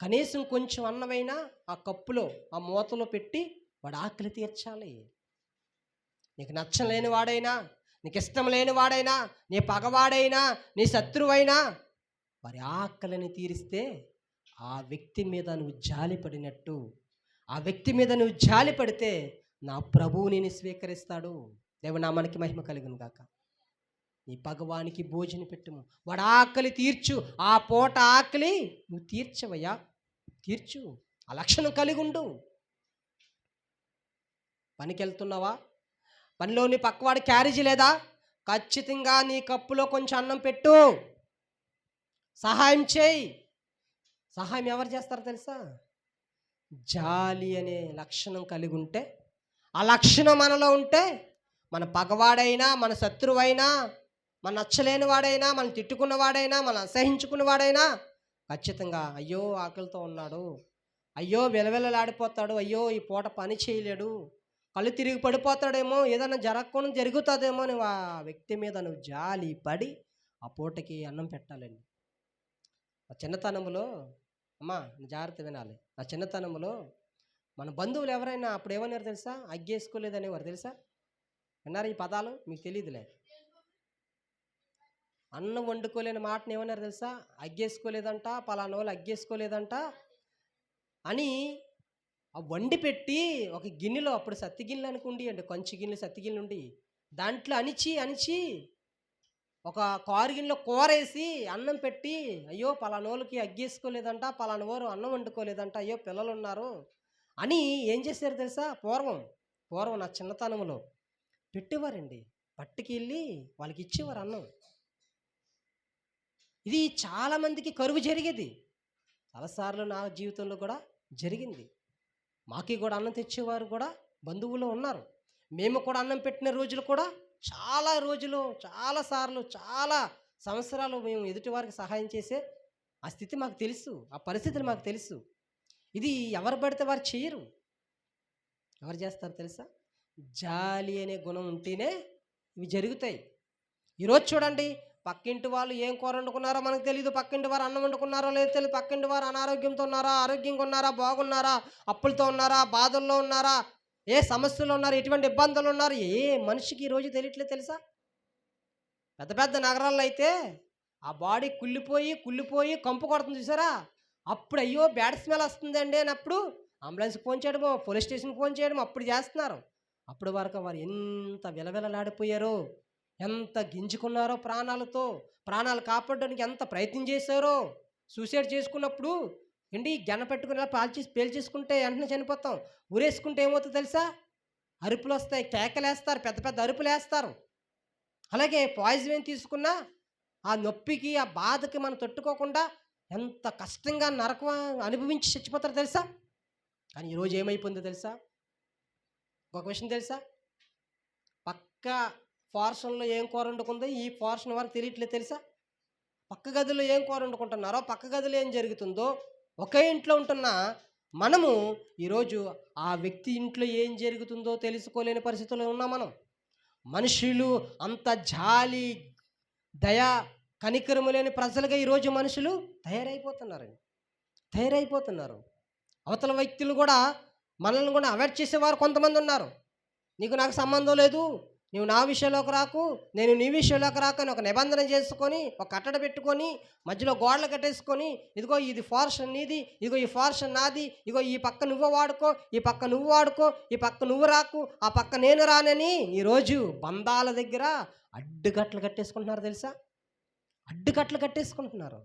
కనీసం కొంచెం అన్నమైనా ఆ కప్పులో ఆ మూతలో పెట్టి వాడు ఆకలి తీర్చాలి. నీకు నచ్చలేని వాడైనా, నీకు ఇష్టం లేని వాడైనా, నీ పగవాడైనా, నీ శత్రువైనా వారి ఆకలిని తీరిస్తే ఆ వ్యక్తి మీద నువ్వు జాలిపడినట్టు. ఆ వ్యక్తి మీద నువ్వు జాలిపడితే నా ప్రభువు నేను స్వీకరిస్తాడు. దేవునామానికి మహిమ కలుగును గాక. నీ పగవానికి భోజనం పెట్టుము, వాడు ఆకలి తీర్చు. ఆ పూట ఆకలి నువ్వు తీర్చవయ్యా, తీర్చు. ఆ లక్షణం కలిగి ఉండు. పనికి వెళ్తున్నావా? పనిలో నీ పక్కవాడి క్యారేజీ లేదా? ఖచ్చితంగా నీ కప్పులో కొంచెం అన్నం పెట్టు, సహాయం చేయి. సహాయం ఎవరు చేస్తారో తెలుసా? జాలి అనే లక్షణం కలిగి ఉంటే, ఆ లక్షణం మనలో ఉంటే మన పగవాడైనా, మన శత్రువైనా, మన నచ్చలేని వాడైనా, మనం తిట్టుకున్నవాడైనా, మనం అసహించుకున్నవాడైనా ఖచ్చితంగా అయ్యో ఆకలితో ఉన్నాడు, అయ్యో విలవిలలాడిపోతాడు, అయ్యో ఈ పూట పని చేయలేడు, కళ్ళు తిరిగి పడిపోతాడేమో, ఏదైనా జరగకుండా జరుగుతుందేమో నువ్వు ఆ వ్యక్తి మీద నువ్వు జాలి పడి ఆ పూటకి అన్నం పెట్టాలండి. ఆ చిన్నతనంలో అమ్మా జాగ్రత్త వినాలి. ఆ చిన్నతనంలో మన బంధువులు ఎవరైనా అప్పుడు ఏమన్నారు తెలుసా? అగ్గేసుకోలేదనేవారు తెలుసా? విన్నారు ఈ పదాలు? మీకు తెలియదులే. అన్నం వండుకోలేని మాటను ఏమన్నారు తెలుసా? అగ్గేసుకోలేదంట, పలానా వాళ్ళు అగ్గేసుకోలేదంట అని ఆ వండి పెట్టి ఒక గిన్నెలో, అప్పుడు సత్తి గిన్నెలు అనుకుండి అండి, కంచి గిన్నెలు సత్తి గిన్నెలు ఉండి దాంట్లో అణిచి ఒక కారు గిన్నెలో కూరేసి అన్నం పెట్టి, అయ్యో పలానోళ్ళకి అగ్గేసుకోలేదంట, పలానవారు అన్నం వండుకోలేదంట, అయ్యో పిల్లలు ఉన్నారు అని ఏం చేశారు తెలుసా? పూర్వం నా చిన్నతనంలో పెట్టేవారండి. పట్టుకి వెళ్ళి వాళ్ళకి ఇచ్చేవారు అన్నం. ఇది చాలామందికి కరువు జరిగేది. చాలాసార్లు నా జీవితంలో కూడా జరిగింది. మాకి కూడా అన్నం తెచ్చేవారు కూడా బంధువులు ఉన్నారు. మేము కూడా అన్నం పెట్టిన రోజులు కూడా చాలా రోజులు, చాలాసార్లు, చాలా సంవత్సరాలు మేము ఎదుటి వారికి సహాయం చేసే ఆ స్థితి మాకు తెలుసు, ఆ పరిస్థితులు మాకు తెలుసు. ఇది ఎవరు పడితే వారు చేయరు. ఎవరు చేస్తారు తెలుసా? జాలి అనే గుణం ఉంటేనే ఇవి జరుగుతాయి. ఈరోజు చూడండి, పక్కింటి వాళ్ళు ఏం కూర వండుకున్నారో మనకు తెలియదు, పక్కింటి వారు అన్నం వండుకున్నారో లేదో తెలియదు, పక్కింటి వారు అనారోగ్యంతో ఉన్నారా, ఆరోగ్యంగా ఉన్నారా, బాగున్నారా, అప్పులతో ఉన్నారా, బాధల్లో ఉన్నారా, ఏ సమస్యలు ఉన్నారు, ఎటువంటి ఇబ్బందులు ఉన్నారు, ఏ మనిషికి ఈరోజు తెలియట్లేదు తెలుసా? పెద్ద పెద్ద నగరాల్లో అయితే ఆ బాడీ కుళ్ళిపోయి కంపు కొడుతుంది చూసారా? అప్పుడు అయ్యో బ్యాడ్ స్మెల్ వస్తుందండి అని అప్పుడు అంబులెన్స్కి ఫోన్ చేయడమో, పోలీస్ స్టేషన్కి ఫోన్ చేయడమో అప్పుడు చేస్తున్నారు. అప్పుడు వరకు వారు ఎంత విలవిలలాడిపోయారో, ఎంత గింజుకున్నారో, ప్రాణాలు కాపాడడానికి ఎంత ప్రయత్నం చేశారో. సూసైడ్ చేసుకున్నప్పుడు ఏంటి గెన పెట్టుకుని పేల్చేసుకుంటే వెంటనే చనిపోతాం. ఊరేసుకుంటే ఏమవుతుందో తెలుసా? అరుపులు వస్తాయి, కేకలేస్తారు, పెద్ద పెద్ద అరుపులు వేస్తారు. అలాగే పాయిజన్ తీసుకున్నా ఆ నొప్పికి, ఆ బాధకి మనం తట్టుకోకుండా ఎంత కష్టంగా నరకం అనుభవించి చచ్చిపోతారో తెలుసా? కానీ ఈరోజు ఏమైపోయిందో తెలుసా? ఒక విషయం తెలుసా? పక్క పోర్షన్లో ఏం కూర వండుకుందో ఈ పోర్షన్ వరకు తెలియట్లేదు తెలుసా? పక్క గదిలో ఏం కూర వండుకుంటున్నారో, పక్క గదిలో ఏం జరుగుతుందో, ఒకే ఇంట్లో ఉంటున్న మనము ఈరోజు ఆ వ్యక్తి ఇంట్లో ఏం జరుగుతుందో తెలుసుకోలేని పరిస్థితుల్లో ఉన్నాం మనం. మనుషులు అంత జాలి, దయ, కనికరము లేని ప్రజలుగా ఈరోజు మనుషులు తయారైపోతున్నారు. అవతల వ్యక్తులు కూడా మనల్ని కూడా అవాయిడ్ చేసేవారు కొంతమంది ఉన్నారు. నీకు నాకు సంబంధం లేదు, నువ్వు నా విషయంలోకి రాకు, నేను నీ విషయంలోకి రాకు అని ఒక నిబంధన చేసుకొని, ఒక కట్టడ పెట్టుకొని, మధ్యలో గోడలు కట్టేసుకొని, ఇదిగో ఇది పోర్షన్ నీది, ఇదిగో ఈ పోర్షన్ నాది, ఇదిగో ఈ పక్క నువ్వు వాడుకో, ఈ పక్క నువ్వు వాడుకో, ఈ పక్క నువ్వు రాకు, ఆ పక్క నేను రానని ఈరోజు బంధాల దగ్గర అడ్డుకట్లు కట్టేసుకుంటున్నారు తెలుసా? అడ్డుకట్లు కట్టేసుకుంటున్నారు.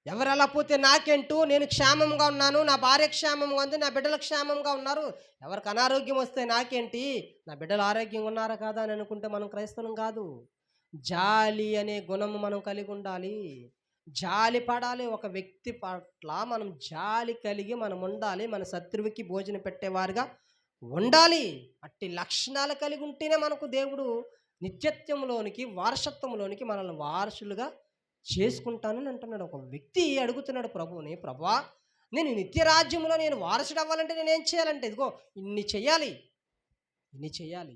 ఎవరు ఎలా పోతే నాకేంటూ, నేను క్షేమంగా ఉన్నాను, నా భార్య క్షేమంగా ఉంది, నా బిడ్డలు క్షేమంగా ఉన్నారు, ఎవరికి అనారోగ్యం వస్తే నాకేంటి, నా బిడ్డలు ఆరోగ్యంగా ఉన్నారా కాదా అని అనుకుంటే మనం క్రైస్తవం కాదు. జాలి అనే గుణము మనం కలిగి ఉండాలి. జాలి పడాలి. ఒక వ్యక్తి పట్ల మనం జాలి కలిగి మనం ఉండాలి. మన శత్రువుకి భోజనం పెట్టేవారుగా ఉండాలి. అట్టి లక్షణాలు కలిగి ఉంటేనే మనకు దేవుడు నిత్యత్వంలోనికి, వారసత్వంలోనికి మనల్ని వారసులుగా చేసుకుంటానని అంటున్నాడు. ఒక వ్యక్తి అడుగుతున్నాడు ప్రభువుని, ప్రభువా నేను నిత్యరాజ్యంలో నేను వారసుడు అవ్వాలంటే నేను ఏం చేయాలంటే, ఇదిగో ఇన్ని చెయ్యాలి, ఇన్ని చెయ్యాలి.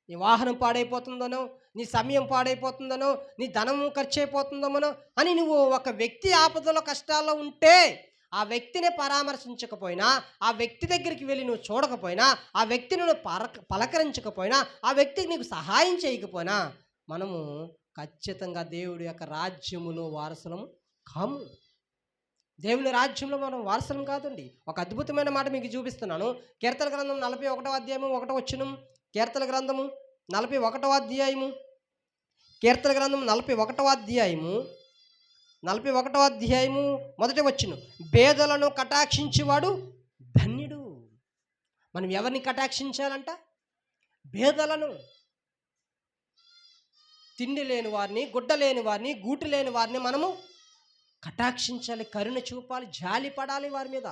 నీ వాహనం పాడైపోతుందనో, నీ సమయం పాడైపోతుందనో, నీ ధనము ఖర్చు అయిపోతుందమనో అని నువ్వు ఒక వ్యక్తి ఆపదలో కష్టాల్లో ఉంటే ఆ వ్యక్తిని పరామర్శించకపోయినా, ఆ వ్యక్తి దగ్గరికి వెళ్ళి నువ్వు చూడకపోయినా, ఆ వ్యక్తిని నువ్వు పలకరించకపోయినా, ఆ వ్యక్తికి నీకు సహాయం చేయకపోయినా మనము ఖచ్చితంగా దేవుడి యొక్క రాజ్యములో వారసులం కాము. దేవుని రాజ్యంలో మనం వారసులం కాదండి. ఒక అద్భుతమైన మాట మీకు చూపిస్తున్నాను. కీర్తన గ్రంథం 41వ అధ్యాయము 1వ వచనం. కీర్తన గ్రంథము 41వ అధ్యాయము, కీర్తన గ్రంథం 41వ అధ్యాయము 41వ అధ్యాయము 1వ వచనం. పేదలను కటాక్షించేవాడు ధన్యుడు. మనం ఎవరిని కటాక్షించాలంట? పేదలను. తిండి లేని వారిని, గుడ్డ లేని వారిని, గూటి లేని వారిని మనము కటాక్షించాలి, కరుణ చూపాలి, జాలి పడాలి వారి మీద.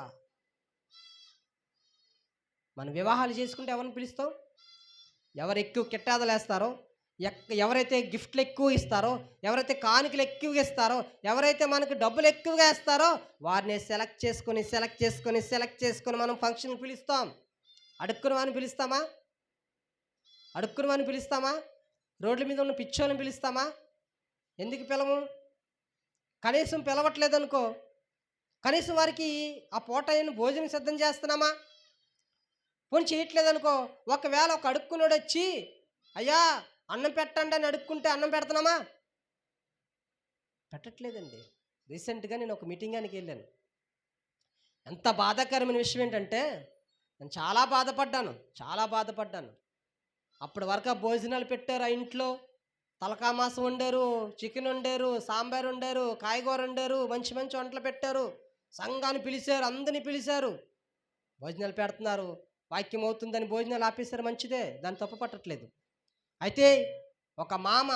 మనం వివాహాలు చేసుకుంటే ఎవరిని పిలుస్తాం? ఎవరు ఎక్కువ కిట్టాదలు వేస్తారో, ఎవరైతే గిఫ్ట్లు ఎక్కువ ఇస్తారో, ఎవరైతే కానుకలు ఎక్కువగా ఇస్తారో, ఎవరైతే మనకు డబ్బులు ఎక్కువగా వేస్తారో వారిని సెలెక్ట్ చేసుకొని మనం ఫంక్షన్కి పిలుస్తాం. అడుక్కుని వారిని పిలుస్తామా? రోడ్ల మీద ఉన్న పిచ్చోళ్ళని పిలుస్తామా? ఎందుకు పిలము? కనీసం పిలవట్లేదనుకో, కనీసం వారికి ఆ పూట అయిన భోజనం సిద్ధం చేస్తున్నామా? పోనీ చేయట్లేదనుకో, ఒకవేళ ఒక అడుక్కునోడు వచ్చి అయ్యా అన్నం పెట్టండి అని అడుక్కుంటే అన్నం పెడుతున్నామా? పెట్టట్లేదండి. రీసెంట్గా నేను ఒక మీటింగానికి వెళ్ళాను. ఎంత బాధాకరమైన విషయం ఏంటంటే, నేను చాలా బాధపడ్డాను. అప్పటి వరకు భోజనాలు పెట్టారు, ఆ ఇంట్లో తలకా మాసం వండారు, చికెన్ వండారు, సాంబార్ వండారు, కాయగూర వండారు, మంచి వంటలు పెట్టారు, సంఘాన్ని పిలిచారు, అందరినీ పిలిచారు, భోజనాలు పెడుతున్నారు. వాక్యం అవుతుందని భోజనాలు ఆపేశారు, మంచిదే, దాన్ని తప్పు పట్టట్లేదు. అయితే ఒక మామ,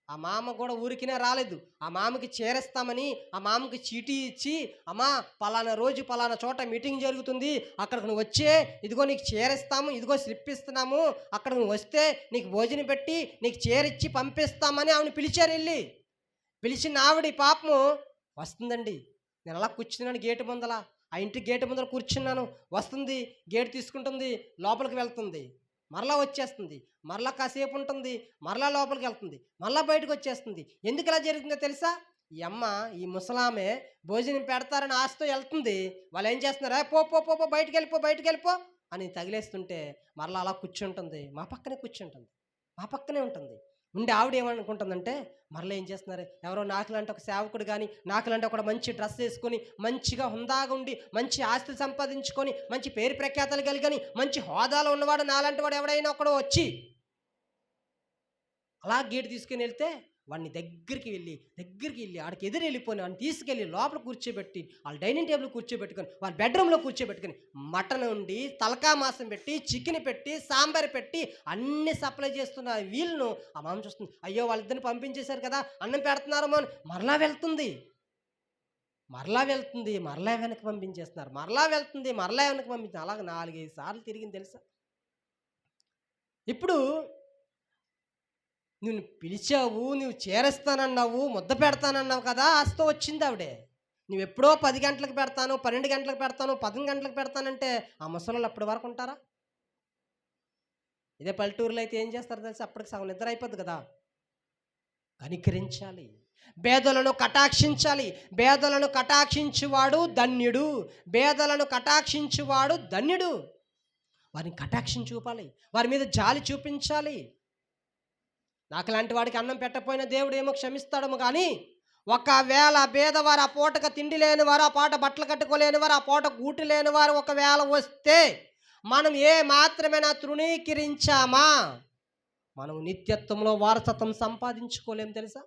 ఆ మామ కూడా ఊరికినే రాలేదు. ఆ మామకి చేరేస్తామని ఆ మామకి చీటీ ఇచ్చి, అమ్మా పలానా రోజు పలానా చోట మీటింగ్ జరుగుతుంది, అక్కడికి నువ్వు వచ్చే, ఇదిగో నీకు చేరేస్తాము, ఇదిగో స్లిప్ ఇస్తున్నాము, అక్కడ నువ్వు వస్తే నీకు భోజనం పెట్టి నీకు చేరిచ్చి పంపిస్తామని ఆవిడ పిలిచారు. పిలిచిన ఆవిడ పాపము వస్తుందండి. నేను అలా కూర్చున్నాను గేటు ముందల, ఆ ఇంటి గేటు ముందర కూర్చున్నాను. వస్తుంది, గేటు తీసుకుంటుంది, లోపలికి వెళ్తుంది, మరలా వచ్చేస్తుంది, మరలా కాసేపు ఉంటుంది, మరలా లోపలికి వెళ్తుంది, మరలా బయటకు వచ్చేస్తుంది. ఎందుకు ఇలా జరుగుతుందో తెలుసా? ఈ ముసలామె భోజనం పెడతారని ఆశతో వెళ్తుంది. వాళ్ళు ఏం చేస్తున్నారు? పో పో పో బయటికి వెళ్ళిపో అని తగిలేస్తుంటే మరలా అలా కూర్చుంటుంది, మా పక్కనే ఉంటుంది. ఉండి ఆవిడ ఏమనుకుంటుందంటే, మరలా ఏం చేస్తున్నారు, ఎవరో నాకులాంటి ఒక సేవకుడు కానీ, నాకులాంటి ఒక మంచి డ్రెస్ వేసుకొని, మంచిగా హుందాగా ఉండి, మంచి ఆస్తులు సంపాదించుకొని, మంచి పేరు ప్రఖ్యాతలు కలిగని, మంచి హోదాలో ఉన్నవాడు నాలాంటి వాడు ఎవడైనా ఒకడు వచ్చి అలా గేటు తీసుకుని వెళ్తే వాడిని దగ్గరికి వెళ్ళి ఆడికి ఎదురు వెళ్ళిపోయి వాడిని తీసుకెళ్ళి లోపల కూర్చోబెట్టి, వాళ్ళ డైనింగ్ టేబుల్ కూర్చోబెట్టుకొని, వాళ్ళ బెడ్రూమ్లో కూర్చోబెట్టుకొని, మటన్ వండి, తలకా మాంసం పెట్టి, చికెన్ పెట్టి, సాంబార్ పెట్టి అన్ని సప్లై చేస్తున్న వీళ్ళను ఆ మామ చూస్తుంది. అయ్యో వాళ్ళిద్దరిని పంపించేశారు కదా, అన్నం పెడుతున్నారమో అని మరలా వెళ్తుంది, మరలా వెనక్కి పంపించేస్తున్నారు, మరలా వెనక్కి పంపించారు. అలాగే 4-5 సార్లు తిరిగింది తెలుసా. ఇప్పుడు నువ్వు పిలిచావు, నువ్వు చేరేస్తానన్నావు, ముద్ద పెడతానన్నావు కదా, ఆస్తో వచ్చింది ఆవిడే. నువ్వు ఎప్పుడో 10 గంటలకు పెడతాను, 12 గంటలకు పెడతాను, 10 గంటలకు పెడతానంటే ఆ ముసలోళ్ళు అప్పటి వరకు ఉంటారా? ఇదే పల్లెటూరులో అయితే ఏం చేస్తారు తెలిసి, అప్పటికి సగం నిద్ర అయిపోద్ది కదా. కనికరించాలి, పేదలను కటాక్షించాలి. పేదలను కటాక్షించువాడు ధన్యుడు. వారిని కటాక్షం చూపాలి, వారి మీద జాలి చూపించాలి. నాకు లాంటి వాడికి అన్నం పెట్టకపోయిన దేవుడు ఏమో క్షమిస్తాడేమో, కానీ ఒకవేళ పేదవారు, ఆ పూటకు తిండి లేని వారు, ఆ పూట బట్టలు కట్టుకోలేని వారు, ఆ పూట గూటి లేని వారు ఒకవేళ వస్తే మనం ఏ మాత్రమైనా తృణీకరించామా, మనం నిత్యత్వంలో వారసత్వం సంపాదించుకోలేం తెలుసా.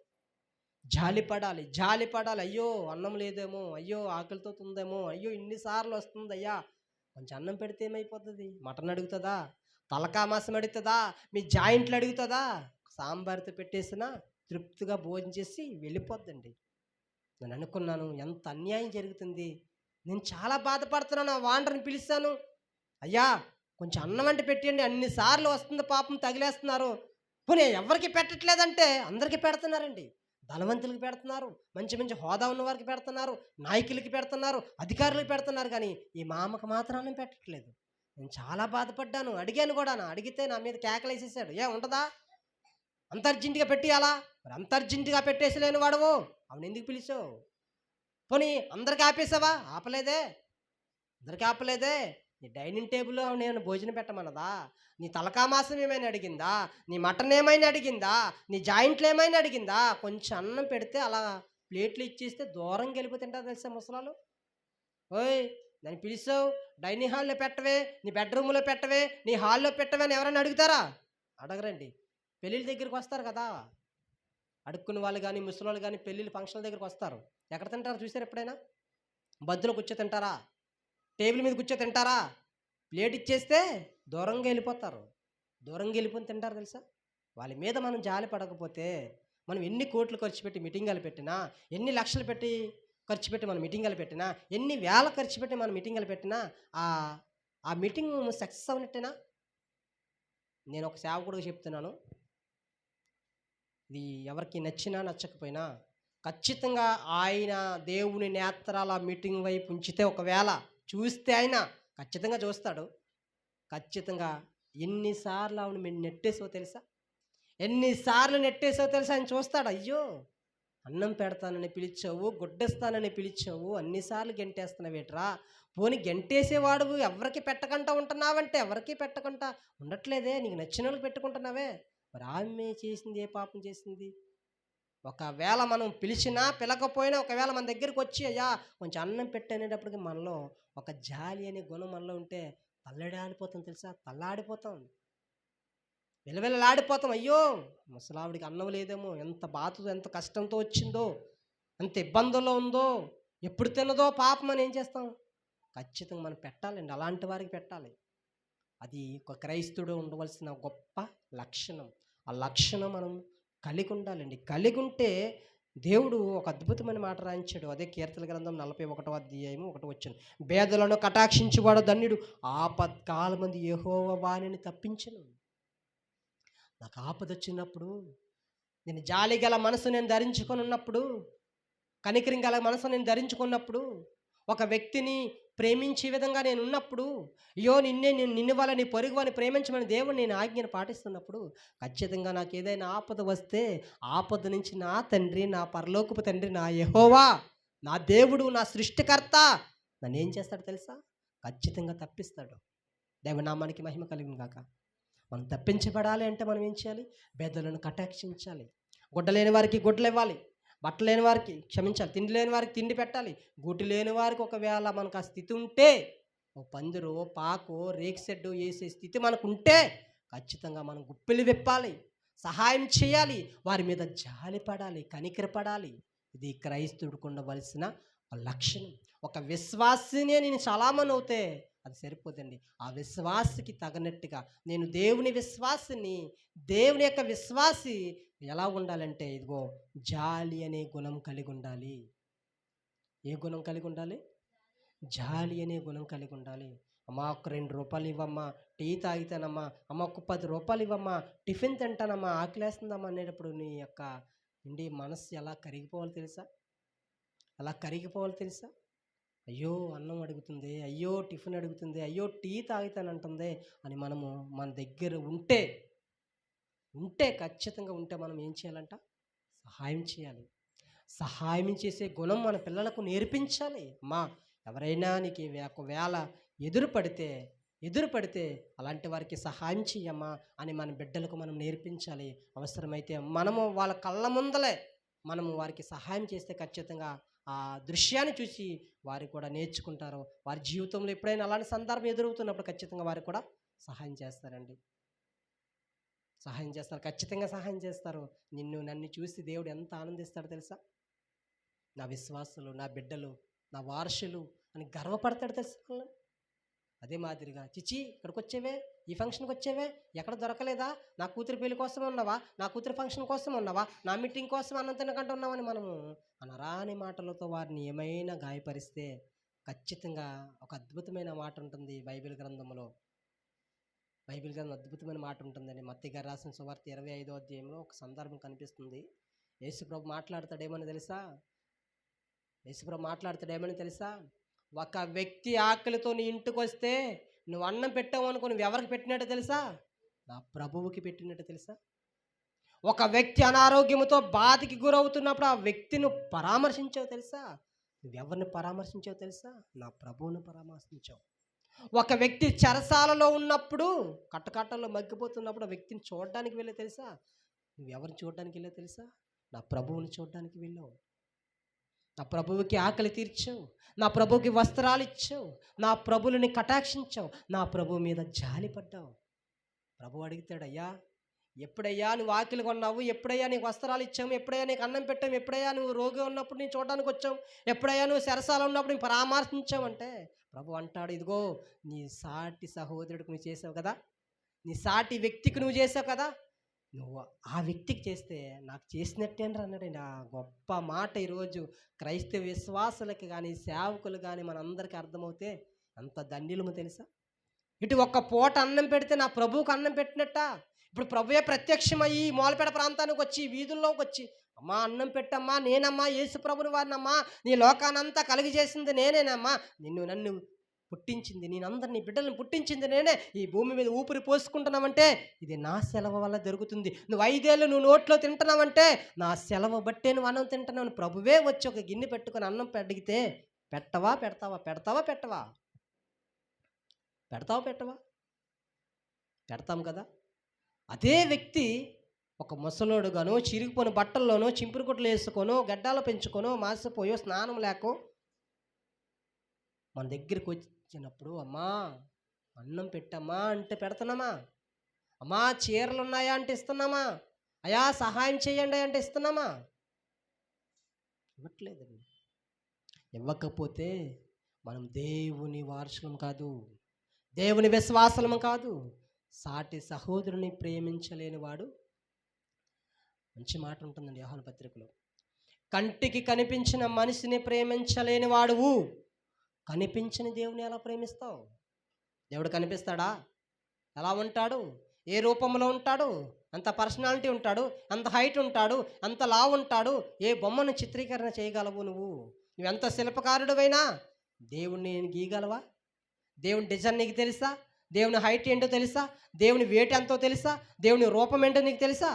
జాలిపడాలి, జాలిపడాలి. అయ్యో అన్నం లేదేమో, అయ్యో ఆకలితో ఉందేమో, అయ్యో ఇన్నిసార్లు వస్తుంది అయ్యా, కొంచెం అన్నం పెడితే ఏమైపోతుంది? మటన్ అడుగుతుందా, తలకా మాసం అడుగుతుందా, మీ జాయింట్లు అడుగుతుందా? సాంబార్తో పెట్టేసినా తృప్తిగా భోజనం చేసి వెళ్ళిపోద్దండి. నేను అనుకున్నాను, ఎంత అన్యాయం జరుగుతుంది, నేను చాలా బాధపడుతున్నాను. ఆ వాండర్ని పిలిచాను, అయ్యా కొంచెం అన్నం అంటే పెట్టండి, అన్నిసార్లు వస్తుంది పాపం, తగిలేస్తున్నారు. పోనీ ఎవరికి పెట్టట్లేదంటే అందరికీ పెడుతున్నారండి. ధనవంతులకి పెడుతున్నారు, మంచి మంచి హోదా ఉన్న వారికి పెడుతున్నారు, నాయకులకి పెడుతున్నారు, అధికారులకు పెడుతున్నారు, కానీ ఈ మామకు మాత్రం అన్నం పెట్టట్లేదు. నేను చాలా బాధపడ్డాను, అడిగాను కూడా. అడిగితే నా మీద కేకలు వేసేసాడు. ఉండదా, అంత అర్జెంటుగా పెట్టియాలా? మరి అంత అర్జెంటుగా పెట్టేసలేని వాడవు, అవును ఎందుకు పిలిచావు? పోనీ అందరికి ఆపేసావా? ఆపలేదే, అందరికి ఆపలేదే. నీ డైనింగ్ టేబుల్లో నేను భోజనం పెట్టమన్నదా? నీ తలకా మాసం ఏమైనా అడిగిందా? నీ మటన్ ఏమైనా అడిగిందా? నీ జాయింట్లు ఏమైనా అడిగిందా? కొంచెం అన్నం పెడితే అలా ప్లేట్లు ఇచ్చేస్తే దూరంగా వెళ్ళిపోయి తింటారు తెలుసా ముసలాలు. ఓయ్ నన్ను పిలిచావు, డైనింగ్ హాల్లో పెట్టవే, నీ బెడ్రూమ్లో పెట్టవే, నీ హాల్లో పెట్టవే అని ఎవరైనా అడుగుతారా? అడగరండి. పెళ్ళిళ్ళ దగ్గరికి వస్తారు కదా, అడుక్కున్న వాళ్ళు కానీ ముసలి కానీ పెళ్ళిళ్ళు ఫంక్షన్ల దగ్గరికి వస్తారు. ఎక్కడ తింటారు చూసారు ఎప్పుడైనా? బంతులో కూర్చో తింటారా? టేబుల్ మీద కూర్చో తింటారా? ప్లేట్ ఇచ్చేస్తే దూరంగా వెళ్ళిపోతారు, దూరంగా వెళ్ళిపోయి తింటారు తెలుసా. వాళ్ళ మీద మనం జాలి పడకపోతే, మనం ఎన్ని కోట్లు ఖర్చు పెట్టి మీటింగాలు పెట్టినా, ఎన్ని లక్షలు పెట్టి ఖర్చు పెట్టి మనం మీటింగాలు పెట్టినా, ఎన్ని వేల ఖర్చు పెట్టి మనం మీటింగాలు పెట్టినా ఆ మీటింగ్ సక్సెస్ అవునట్టేనా? నేను ఒక సేవకుడిగా చెప్తున్నాను, ఇది ఎవరికి నచ్చినా నచ్చకపోయినా ఖచ్చితంగా ఆయన దేవుని నేత్రాల మీటింగ్ వైపు ఉంచితే, ఒకవేళ చూస్తే ఆయన ఖచ్చితంగా చూస్తాడు. ఖచ్చితంగా ఎన్నిసార్లు ఆవిడ మీరు నెట్టేసో తెలుసా, ఎన్నిసార్లు నెట్టేసో తెలుసా, ఆయన చూస్తాడు. అయ్యో అన్నం పెడతానని పిలిచావు, గుడ్డిస్తానని పిలిచావు, అన్నిసార్లు గెంటేస్తున్నావేట్రా? పోనీ గెంటేసేవాడు ఎవరికి పెట్టకుండా ఉంటున్నావంటే ఎవరికి పెట్టకుండా ఉండట్లేదే, నీకు నచ్చిన వాళ్ళకి పెట్టుకుంటున్నావే. మరి ఆమె చేసింది ఏ పాపం చేసింది? ఒకవేళ మనం పిలిచినా పిలకపోయినా, ఒకవేళ మన దగ్గరికి వచ్చి అయ్యా కొంచెం అన్నం పెట్టనేటప్పటికి మనలో ఒక జాలి అనే గుణం మనలో ఉంటే తల్లడాడిపోతాం తెలుసా, తల్లాడిపోతాం, విలవిలలాడిపోతాం. అయ్యో ముసలావిడికి అన్నం లేదేమో, ఎంత బాధతో ఎంత కష్టంతో వచ్చిందో, ఎంత ఇబ్బందుల్లో ఉందో, ఎప్పుడు తినదో పాపం అని ఏం చేస్తాం? ఖచ్చితంగా మనం పెట్టాలండి, అలాంటి వారికి పెట్టాలి. అది ఒక క్రైస్తవుడు ఉండవలసిన గొప్ప లక్షణం. ఆ లక్షణం మనం కలిగి ఉండాలండి. కలిగి ఉంటే దేవుడు ఒక అద్భుతమైన మాట రాయించాడు. అదే కీర్తన గ్రంథం 41వ అధ్యాయము 1 వచనం, బేదలను కటాక్షించువాడు ధన్యుడు, ఆపత్కాలమందు యెహోవా వానిని తప్పించును. నాకు ఆపద వచ్చినప్పుడు, నేను జాలి గల మనసు నేను ధరించుకొని ఉన్నప్పుడు, కనికరం గల మనసు నేను ధరించుకున్నప్పుడు, ఒక వ్యక్తిని ప్రేమించే విధంగా నేను ఉన్నప్పుడు, అయ్యో నిన్ను వాళ్ళ నీ పొరుగు వారిని ప్రేమించమని దేవుడు నేను ఆజ్ఞను పాటిస్తున్నప్పుడు, ఖచ్చితంగా నాకు ఏదైనా ఆపద వస్తే, ఆపద నుంచి నా తండ్రి, నా పరలోకపు తండ్రి, నా యెహోవా, నా దేవుడు, నా సృష్టికర్త నన్ను ఏం చేస్తాడు తెలుసా? ఖచ్చితంగా తప్పిస్తాడు. దేవనామానికి మహిమ కలిగిన గాక. మనం తప్పించబడాలి అంటే మనం ఏం చేయాలి? బేదలను కటాక్షించాలి, గుడ్డ లేని వారికి గుడ్డలు ఇవ్వాలి, బట్టలు లేని వారికి క్షమించాలి, తిండి లేని వారికి తిండి పెట్టాలి, గూటి లేని వారికి ఒకవేళ మనకు ఆ స్థితి ఉంటే, ఓ పందిరో పాకో రేక్ షెడ్డు వేసే స్థితి మనకు ఉంటే ఖచ్చితంగా మనం గుప్పిలు విప్పాలి, సహాయం చేయాలి, వారి మీద జాలి పడాలి, కనికరపడాలి. ఇది క్రైస్తవుడికి ఉండవలసిన ఒక లక్షణం. ఒక విశ్వాసినే నేను చాలామంది అవుతే అది సరిపోదండి. ఆ విశ్వాసికి తగినట్టుగా నేను దేవుని విశ్వాసిని, దేవుని యొక్క విశ్వాసి ఎలా ఉండాలంటే, ఇదిగో జాలి అనే గుణం కలిగి ఉండాలి. ఏ గుణం కలిగి ఉండాలి? జాలి అనే గుణం కలిగి ఉండాలి. అమ్మా ఒక 2 రూపాయలు ఇవ్వమ్మా, టీ తాగితానమ్మా, అమ్మ ఒక 10 రూపాయలు ఇవ్వమ్మా, టిఫిన్ తింటానమ్మా, ఆకలేస్తుందమ్మా అనేటప్పుడు నీ యొక్క మనస్సు ఎలా కరిగిపోవాలి తెలుసా? ఎలా కరిగిపోవాలి తెలుసా? అయ్యో అన్నం అడుగుతుంది, అయ్యో టిఫిన్ అడుగుతుంది, అయ్యో టీ తాగుతానంటుంది అని మనము మన దగ్గర ఉంటే ఖచ్చితంగా ఉంటే మనం ఏం చేయాలంట? సహాయం చేయాలి. సహాయం చేసే గుణం మన పిల్లలకు నేర్పించాలి. అమ్మా ఎవరైనా నీకు ఒకవేళ ఎదురు పడితే ఎదురు పడితే అలాంటి వారికి సహాయం చెయ్యమ్మా అని మన బిడ్డలకు మనం నేర్పించాలి. అవసరమైతే మనము వాళ్ళ కళ్ళ ముందలే మనము వారికి సహాయం చేస్తే ఖచ్చితంగా ఆ దృశ్యాన్ని చూసి వారు కూడా నేర్చుకుంటారు. వారి జీవితంలో ఎప్పుడైనా అలాంటి సందర్భం ఎదురవుతున్నప్పుడు ఖచ్చితంగా వారు కూడా సహాయం చేస్తారండి. సహాయం చేస్తారు, ఖచ్చితంగా సహాయం చేస్తారు. నన్ను చూసి దేవుడు ఎంత ఆనందిస్తాడో తెలుసా? నా విశ్వాసులు, నా బిడ్డలు, నా వారసులు అని గర్వపడతాడు తెలుసా? అదే మాదిరిగా చిచి ఇక్కడికి వచ్చేవే, ఈ ఫంక్షన్కి వచ్చేవే, ఎక్కడ దొరకలేదా? నా కూతురు పెళ్లి కోసం ఉన్నావా? నా కూతురు ఫంక్షన్ కోసం ఉన్నావా? నా మీటింగ్ కోసం అన్నం తినకంటే ఉన్నామని మనము అనరాని మాటలతో వారిని ఏమైనా గాయపరిస్తే ఖచ్చితంగా ఒక అద్భుతమైన మాట ఉంటుంది బైబిల్ గ్రంథంలో. బైబిల్ గ్రంథం అద్భుతమైన మాట ఉంటుందండి. మత్తయి గారు రాసిన సువార్త 25వ అధ్యాయంలో ఒక సందర్భం కనిపిస్తుంది. యేసుప్రభు మాట్లాడతాడేమని తెలుసా? ఒక వ్యక్తి ఆకలితో నీ ఇంటికి వస్తే నువ్వు అన్నం పెట్టావు అనుకో, నువ్వు ఎవరికి పెట్టినట్టు తెలుసా? నా ప్రభువుకి పెట్టినట్టు తెలుసా? ఒక వ్యక్తి అనారోగ్యంతో బాధకి గురవుతున్నప్పుడు ఆ వ్యక్తిని పరామర్శించావు తెలుసా? నువ్వెవరిని పరామర్శించావు తెలుసా? నా ప్రభువుని పరామర్శించావు. ఒక వ్యక్తి చెరసాలలో ఉన్నప్పుడు, కట్టకట్టల్లో మగ్గిపోతున్నప్పుడు ఆ వ్యక్తిని చూడడానికి వెళ్ళే తెలుసా? నువ్వెవరిని చూడడానికి వెళ్ళావు తెలుసా? నా ప్రభువుని చూడడానికి వెళ్ళావు. నా ప్రభువుకి ఆకలి తీర్చావు, నా ప్రభువుకి వస్త్రాలు ఇచ్చావు, నా ప్రభువుని కటాక్షించావు, నా ప్రభువు మీద జాలి పడ్డావు. ప్రభు అడుగుతాడు, అయ్యా ఎప్పుడయ్యా నువ్వు ఆకలి కొన్నావు? ఎప్పుడయ్యా నీకు వస్త్రాలు ఇచ్చాము? ఎప్పుడయ్యా నీకు అన్నం పెట్టాము? ఎప్పుడయ్యా నువ్వు రోగి ఉన్నప్పుడు నేను చూడడానికి వచ్చావు? ఎప్పుడయ్యా నువ్వు చెరసాల ఉన్నప్పుడు నేను పరామర్శించావు అంటే ప్రభు అంటాడు, ఇదిగో నీ సాటి సహోదరుడికి నువ్వు చేసావు కదా, నీ సాటి వ్యక్తికి నువ్వు చేసావు కదా, నువ్వు ఆ వ్యక్తికి చేస్తే నాకు చేసినట్టేనరా అన్నాడండి. ఆ గొప్ప మాట ఈరోజు క్రైస్తవ విశ్వాసులకి కానీ సేవకులు కానీ మనందరికీ అర్థమవుతే అంత ధన్యులము తెలుసా? ఇటు ఒక్క పూట అన్నం పెడితే నా ప్రభువుకు అన్నం పెట్టినట్ట. ఇప్పుడు ప్రభువే ప్రత్యక్షమయ్యి మూలపేట ప్రాంతానికి వచ్చి వీధుల్లోకి వచ్చి, అమ్మా అన్నం పెట్టమ్మా, నేనమ్మా యేసు ప్రభుని వారినమ్మా, నీ లోకానంతా కలిగి చేసింది నేనేనమ్మా, నన్ను పుట్టించింది నేను, అందరినీ బిడ్డలను పుట్టించింది నేనే, ఈ భూమి మీద ఊపిరి పోసుకుంటున్నావంటే ఇది నా సెలవు వల్ల జరుగుతుంది. నువ్వు 5 ఏళ్ళు నువ్వు నోట్లో తింటున్నావంటే నా సెలవు బట్టే నువ్వు అన్నం తింటున్నావు. ప్రభువే వచ్చి ఒక గిన్నె పెట్టుకొని అన్నం అడిగితే పెట్టవా? పెడతాం కదా. అదే వ్యక్తి ఒక ముసలోడుగానో, చిరిగిపోయిన బట్టల్లోనో, చింపురు గుడ్డలు వేసుకోనో, గడ్డాలు పెంచుకోనో, మాసిపోయో, స్నానం లేకో మన దగ్గరికి వచ్చినప్పుడు అమ్మా అన్నం పెట్టమ్మా అంటే పెడుతున్నామా? అమ్మా చీరలు ఉన్నాయా అంటే ఇస్తున్నామా? అయ్యా సహాయం చేయండి అంటే ఇస్తున్నామా? ఇవ్వట్లేదండి. ఇవ్వకపోతే మనం దేవుని వారసులం కాదు, దేవుని విశ్వాసలం కాదు. సాటి సహోదరుని ప్రేమించలేని వాడు, మంచి మాట ఉంటుందండి యోహాను పత్రికలో, కంటికి కనిపించిన మనిషిని ప్రేమించలేని వాడువు కనిపించని దేవుని ఎలా ప్రేమిస్తావు? దేవుడు కనిపిస్తాడా? ఎలా ఉంటాడు? ఏ రూపంలో ఉంటాడు? అంత పర్సనాలిటీ ఉంటాడు? అంత హైట్ ఉంటాడు? అంత లావు ఉంటాడు? ఏ బొమ్మను చిత్రీకరణ చేయగలవు నువ్వెంత శిల్పకారుడువైనా దేవుణ్ణి గీయగలవా? దేవుని డిజైన్ నీకు తెలుసా? దేవుని హైట్ ఏంటో తెలుసా? దేవుని వెయిట్ ఎంతో తెలుసా? దేవుని రూపం ఏంటో నీకు తెలుసా?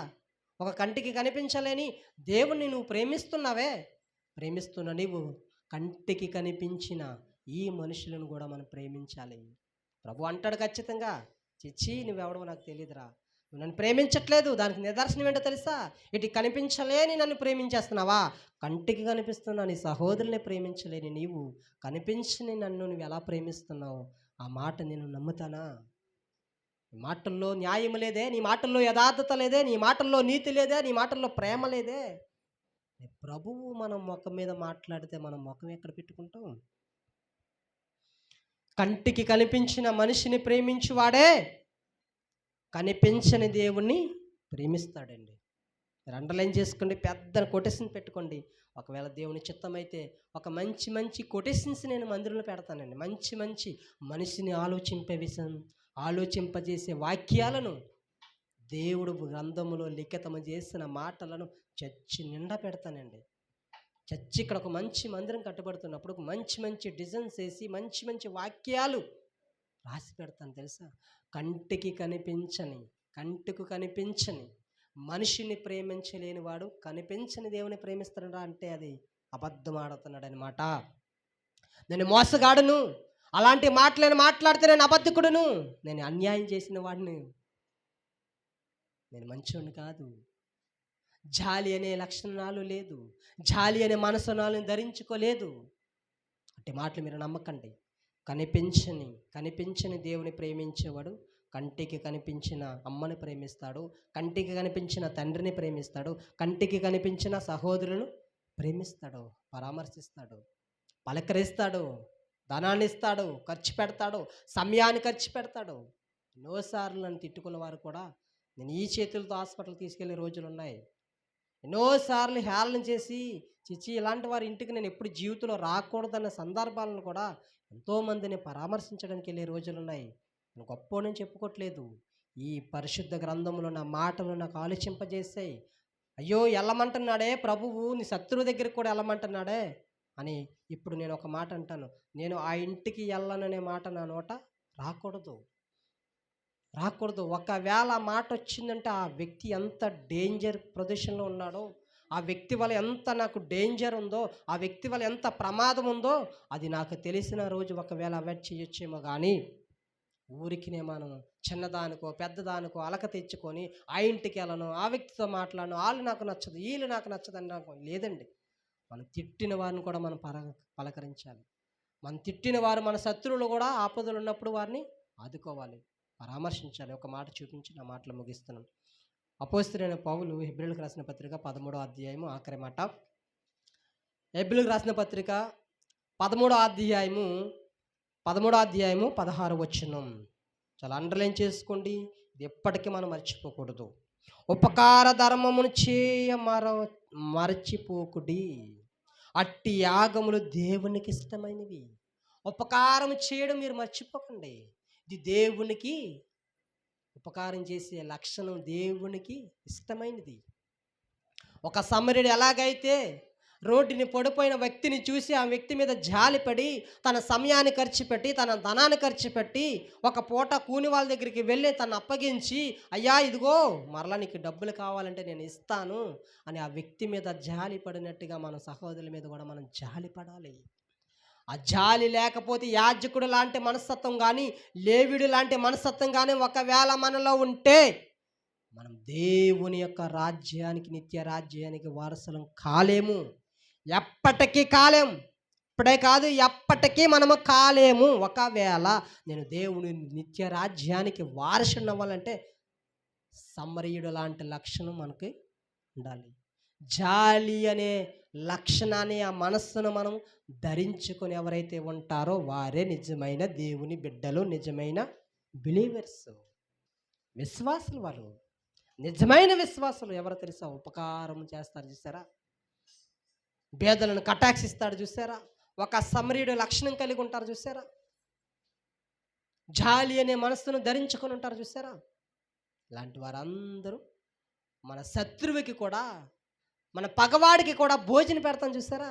ఒక కంటికి కనిపించలేని దేవుణ్ణి నువ్వు ప్రేమిస్తున్న నీవు కంటికి కనిపించిన ఈ మనుషులను కూడా మనం ప్రేమించాలి. ప్రభు అంటాడు ఖచ్చితంగా, చిచ్చి నువ్వెవడో నాకు తెలియదురా, నువ్వు నన్ను ప్రేమించట్లేదు. దానికి నిదర్శనం ఏంటో తెలుసా? ఇటు కనిపించలేని నన్ను ప్రేమించేస్తున్నావా? కంటికి కనిపిస్తున్నా నీ సహోదరుని ప్రేమించలేని నీవు కనిపించని నన్ను నువ్వు ఎలా ప్రేమిస్తున్నావు? ఆ మాట నేను నమ్ముతానా? నీ మాటల్లో న్యాయం లేదే, నీ మాటల్లో యథార్థత లేదే, నీ మాటల్లో నీతి లేదే, నీ మాటల్లో ప్రేమ లేదే. ప్రభువు మనం ముఖం మీద మాట్లాడితే మనం ముఖం ఎక్కడ పెట్టుకుంటాం? కంటికి కనిపించిన మనిషిని ప్రేమించువాడే కనిపించని దేవుణ్ణి ప్రేమిస్తాడండి. అండర్లైన్ చేసుకోండి, పెద్ద కొటేషన్ పెట్టుకోండి. ఒకవేళ దేవుని చిత్తమైతే ఒక మంచి కొటేషన్స్ నేను మందిరంలో పెడతానండి. మంచి మనిషిని ఆలోచింపజేసే వాక్యాలను దేవుడు గ్రంథములో లిఖితము చేసిన మాటలను చర్చి నిండా పెడతానండి. చర్చి ఇక్కడ ఒక మంచి మందిరం కట్టబడుతున్నప్పుడు ఒక మంచి డిజైన్స్ వేసి మంచి వాక్యాలు రాసి పెడతాను తెలుసా? కంటికి కనిపించని మనిషిని ప్రేమించలేని వాడు కనిపించని దేవుని ప్రేమిస్తున్నాడా అంటే అది అబద్ధం ఆడుతున్నాడు అనమాట. నేను మోసగాడును, అలాంటి మాటలను మాట్లాడితే నేను అబద్ధికుడును, నేను అన్యాయం చేసిన వాడిని, నేను మంచోడిని కాదు. జాలి అనే లక్షణాలు లేదు, జాలి అనే మనసునాలను ధరించుకోలేదు. అంటే మాటలు మీరు నమ్మకండి. కనిపించని దేవుని ప్రేమించేవాడు కంటికి కనిపించిన అమ్మని ప్రేమిస్తాడు, కంటికి కనిపించిన తండ్రిని ప్రేమిస్తాడు, కంటికి కనిపించిన సహోదరులను ప్రేమిస్తాడు, పరామర్శిస్తాడు, పలకరిస్తాడు, ధనాన్ని ఇస్తాడు, ఖర్చు పెడతాడు, సమయాన్ని ఖర్చు పెడతాడు. ఎన్నోసార్లు నన్ను తిట్టుకున్న వారు కూడా నేను ఈ చేతులతో హాస్పిటల్కి తీసుకెళ్లే రోజులు ఉన్నాయి. ఎన్నోసార్లు హేళన చేసి చిచ్చి ఇలాంటి వారి ఇంటికి నేను ఎప్పుడు జీవితంలో రాకూడదన్న సందర్భాలను కూడా ఎంతోమందిని పరామర్శించడానికి వెళ్ళే రోజులు ఉన్నాయి. నేను గొప్పని చెప్పుకోవట్లేదు. ఈ పరిశుద్ధ గ్రంథంలో నా మాటలు నాకు ఆలోచింపజేసాయి. అయ్యో వెళ్ళమంటున్నాడే ప్రభువు, నీ శత్రువు దగ్గరికి కూడా వెళ్ళమంటున్నాడే అని ఇప్పుడు నేను ఒక మాట అంటాను. నేను ఆ ఇంటికి వెళ్ళననే మాట నా నోట రాకూడదు. ఒకవేళ ఆ మాట వచ్చిందంటే ఆ వ్యక్తి ఎంత డేంజర్ ప్రదేశంలో ఉన్నాడో, ఆ వ్యక్తి వల్ల ఎంత నాకు డేంజర్ ఉందో, ఆ వ్యక్తి వల్ల ఎంత ప్రమాదం ఉందో అది నాకు తెలిసిన రోజు ఒకవేళ అవాయిడ్ చేయొచ్చేమో. కానీ ఊరికినే మనం చిన్నదానికో పెద్దదానికో అలక తెచ్చుకొని ఆ ఇంటికి వెళ్ళను, ఆ వ్యక్తితో మాట్లాడను, వాళ్ళు నాకు నచ్చదు, వీళ్ళు నాకు నచ్చదు అని నాకు లేదండి. మనం తిట్టిన వారిని కూడా మనం పలకరించాలి. మనం తిట్టిన వారు మన శత్రువులు కూడా ఆపదలు ఉన్నప్పుడు వారిని ఆదుకోవాలి, పరామర్శించాలి. ఒక మాట చూపించి నా మాటలు ముగిస్తున్నాను. అపోస్తలుడైన పౌలు హెబ్రీయులకు రాసిన పత్రిక 13వ అధ్యాయము ఆఖరి మాట. హెబ్రీయులకు రాసిన పత్రిక 13వ అధ్యాయము 16వ వచనం చాలా అండర్లైన్ చేసుకోండి. ఇది ఎప్పటికీ మనం మర్చిపోకూడదు. ఉపకార ధర్మమును చేయ మరచిపోకుడి, అట్టి యాగములు దేవునికి ఇష్టమైనవి. ఉపకారం చేయడం మీరు మర్చిపోకండి. ఇది దేవునికి, ఉపకారం చేసే లక్షణం దేవునికి ఇష్టమైనది. ఒక సమరుడు ఎలాగైతే రోడ్డుని పడిపోయిన వ్యక్తిని చూసి ఆ వ్యక్తి మీద జాలిపడి తన సమయాన్ని ఖర్చు పెట్టి తన ధనాన్ని ఖర్చు పెట్టి ఒక పూట కూని వాళ్ళ దగ్గరికి వెళ్ళి తను అప్పగించి, అయ్యా ఇదిగో మరలా నీకు డబ్బులు కావాలంటే నేను ఇస్తాను అని ఆ వ్యక్తి మీద జాలి పడినట్టుగా మన సహోదరుల మీద కూడా మనం జాలి పడాలి. ఆ జాలి లేకపోతే యాజకుడు లాంటి మనస్తత్వం కానీ లేవీడు లాంటి మనస్తత్వం కానీ ఒకవేళ మనలో ఉంటే మనం దేవుని యొక్క రాజ్యానికి, నిత్య రాజ్యానికి వారసులం కాలేము, ఎప్పటికీ కాలేము. ఇప్పుడే కాదు, ఎప్పటికీ మనము కాలేము. ఒకవేళ నేను దేవుని నిత్య రాజ్యానికి వారసుని అవ్వాలంటే సమరయుడు లాంటి లక్షణం మనకి ఉండాలి. జాలి అనే లక్షణాన్ని, ఆ మనస్సును మనం ధరించుకొని ఎవరైతే ఉంటారో వారే నిజమైన దేవుని బిడ్డలు, నిజమైన బిలీవర్స్, విశ్వాసులు. వాళ్ళు నిజమైన విశ్వాసులు ఎవరో తెలుసా? ఉపకారం చేస్తారు చూసారా, పేదలను కటాక్షిస్తాడు చూసారా, ఒక సమరయుడు లక్షణం కలిగి ఉంటారు చూసారా, జాలి అనే మనస్సును ధరించుకొని ఉంటారు చూసారా. ఇలాంటి వారందరూ మన శత్రువుకి కూడా, మన పగవాడికి కూడా భోజనం పెడతాం చూసారా.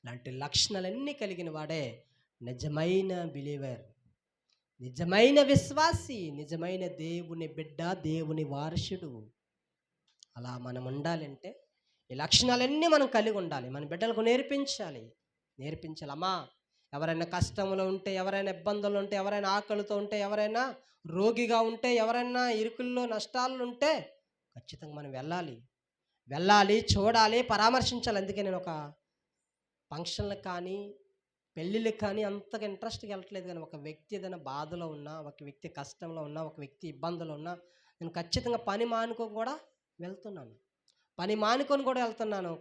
ఇలాంటి లక్షణాలన్నీ కలిగిన వాడే నిజమైన బిలీవర్, నిజమైన విశ్వాసి, నిజమైన దేవుని బిడ్డ, దేవుని వారసుడు. అలా మనం ఉండాలంటే ఈ లక్షణాలన్నీ మనం కలిగి ఉండాలి. మన బిడ్డలకు నేర్పించాలి. అమ్మా, ఎవరైనా కష్టంలో ఉంటే, ఎవరైనా ఇబ్బందులు ఉంటే, ఎవరైనా ఆకలితో ఉంటే, ఎవరైనా రోగిగా ఉంటే, ఎవరైనా ఇరుకుల్లో నష్టాలు ఉంటే ఖచ్చితంగా మనం వెళ్ళాలి, చూడాలి, పరామర్శించాలి. అందుకే నేను ఒక ఫంక్షన్లకు కానీ పెళ్ళిళ్ళకి కానీ అంతగా ఇంట్రెస్ట్గా వెళ్ళట్లేదు. కానీ ఒక వ్యక్తి ఏదైనా బాధలో ఉన్నా, ఒక వ్యక్తి కష్టంలో ఉన్నా, ఒక వ్యక్తి ఇబ్బందులు ఉన్నా నేను ఖచ్చితంగా పని మానుకొని కూడా వెళ్తున్నాను.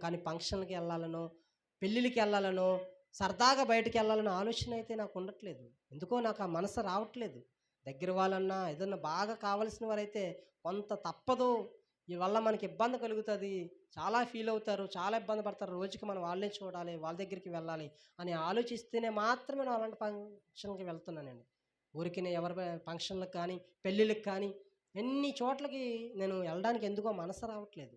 కానీ ఫంక్షన్కి వెళ్ళాలనో, పెళ్ళిళ్ళకి వెళ్ళాలనో, సరదాగా బయటికి వెళ్ళాలనో ఆలోచన అయితే నాకు ఉండట్లేదు. ఎందుకో నాకు ఆ మనసు రావట్లేదు. దగ్గర వాళ్ళన్నా ఏదన్నా బాగా కావాల్సిన వారైతే కొంత తప్పదు, ఈ వల్ల మనకి ఇబ్బంది కలుగుతుంది, చాలా ఫీల్ అవుతారు, చాలా ఇబ్బంది పడతారు, రోజుకి మనం వాళ్ళని చూడాలి, వాళ్ళ దగ్గరికి వెళ్ళాలి అని ఆలోచిస్తేనే మాత్రమే నేను అలాంటి ఫంక్షన్కి వెళ్తున్నానండి. ఊరికి ఎవరి ఫంక్షన్లకు కానీ పెళ్ళిళ్ళకి కానీ ఎన్ని చోట్లకి నేను వెళ్ళడానికి ఎందుకో మనసు రావట్లేదు.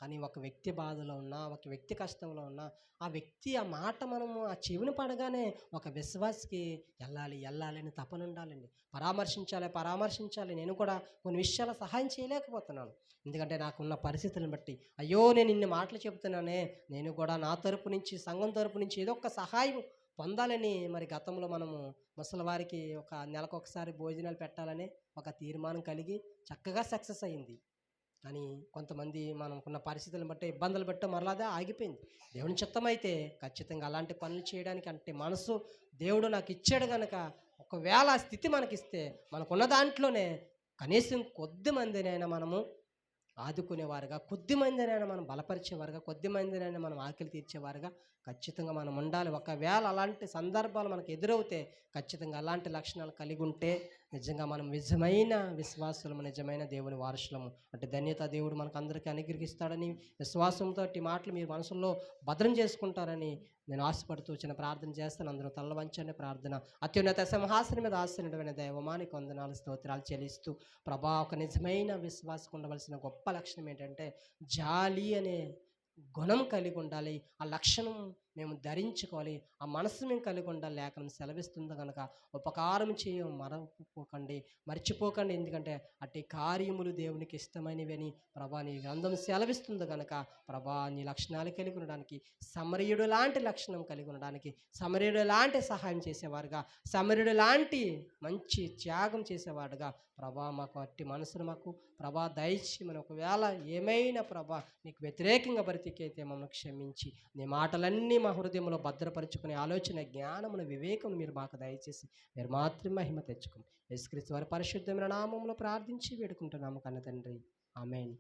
కానీ ఒక వ్యక్తి బాధలో ఉన్నా, ఒక వ్యక్తి కష్టంలో ఉన్నా, ఆ వ్యక్తి ఆ మాట మనము ఆ చెవిని పడగానే ఒక విశ్వాసకి వెళ్ళాలి అని తపన ఉండాలండి. పరామర్శించాలి. నేను కూడా కొన్ని విషయాల సహాయం చేయలేకపోతున్నాను. ఎందుకంటే నాకున్న పరిస్థితులను బట్టి, అయ్యో నేను ఇన్ని మాటలు చెబుతున్నానే, నేను కూడా నా తరపు నుంచి, సంఘం తరపు నుంచి ఏదో ఒక సహాయం పొందాలని మరి గతంలో మనము ముసలివారికి ఒక నెలకొకసారి భోజనాలు పెట్టాలని ఒక తీర్మానం కలిగి చక్కగా సక్సెస్ అయింది. కానీ కొంతమంది మనకున్న పరిస్థితులను బట్టి, ఇబ్బందులు బట్టి మరలా అదే ఆగిపోయింది. దేవుని చిత్తమైతే ఖచ్చితంగా అలాంటి పనులు చేయడానికి అంటే మనసు దేవుడు నాకు ఇచ్చాడు గనక, ఒకవేళ ఆ స్థితి మనకిస్తే మనకున్న దాంట్లోనే కనీసం కొద్ది మందినైనా మనము ఆదుకునేవారుగా, కొద్ది మందినైనా మనం బలపరిచేవారుగా, కొద్ది మందినైనా మనం ఆకలి తీర్చేవారుగా ఖచ్చితంగా మనం ఉండాలి. ఒకవేళ అలాంటి సందర్భాలు మనకు ఎదురవుతే ఖచ్చితంగా అలాంటి లక్షణాలు కలిగి ఉంటే నిజంగా మనం నిజమైన విశ్వాసులము, నిజమైన దేవుని వారసులము. అంటే ధన్యత దేవుడు మనకు అందరికీ అనుగ్రహిస్తాడని విశ్వాసంతో ఈ మాటలు మీరు మనసులో భద్రం చేసుకుంటారని నేను ఆశపడుతూ చిన్న ప్రార్థన చేస్తాను. అందరూ తల్ల వంచండి. ప్రార్థన. అత్యున్నత సింహాసనం మీద ఆసీనుడైన దైవమానికి వందనాలు స్తోత్రాలు చెల్లిస్తూ, ప్రభా ఒక నిజమైన విశ్వాసం ఉండవలసిన గొప్ప లక్షణం ఏంటంటే జాలి అనే గుణం కలిగి ఉండాలి. ఆ లక్షణం మేము ధరించుకోవాలి. ఆ మనసు మేము కలిగి ఉండాలి. లేఖనం సెలవిస్తుంది కనుక ఉపకారం చేయ మర్చిపోకండి. ఎందుకంటే అట్టి కార్యములు దేవునికి ఇష్టమైనవని ప్రభా నీ గ్రంథం సెలవిస్తుంది కనుక ప్రభా నీ లక్షణాలు కలిగి ఉండడానికి, సమరయుడు లాంటి లక్షణం కలిగి ఉండడానికి, సమరయుడు లాంటి సహాయం చేసేవారుగా, సమరయుడు లాంటి మంచి త్యాగం చేసేవాడుగా ప్రభా మాకు అట్టి మనసును మాకు ప్రభా దయచేయమని, ఒకవేళ ఏమైనా ప్రభా నీకు వ్యతిరేకంగా బ్రతికైతే మమ్మల్ని క్షమించి నీ మాటలన్నీ మా హృదయంలో భద్రపరుచుకునే ఆలోచన, జ్ఞానమును, వివేకం మీరు మాకు దయచేసి మీరు మాత్రం మహిమ తెచ్చుకుని యేసుక్రీస్తు వారి పరిశుద్ధమైన నామములో ప్రార్థించి వేడుకుంటున్నాము కన్న తండ్రి. ఆమేన్.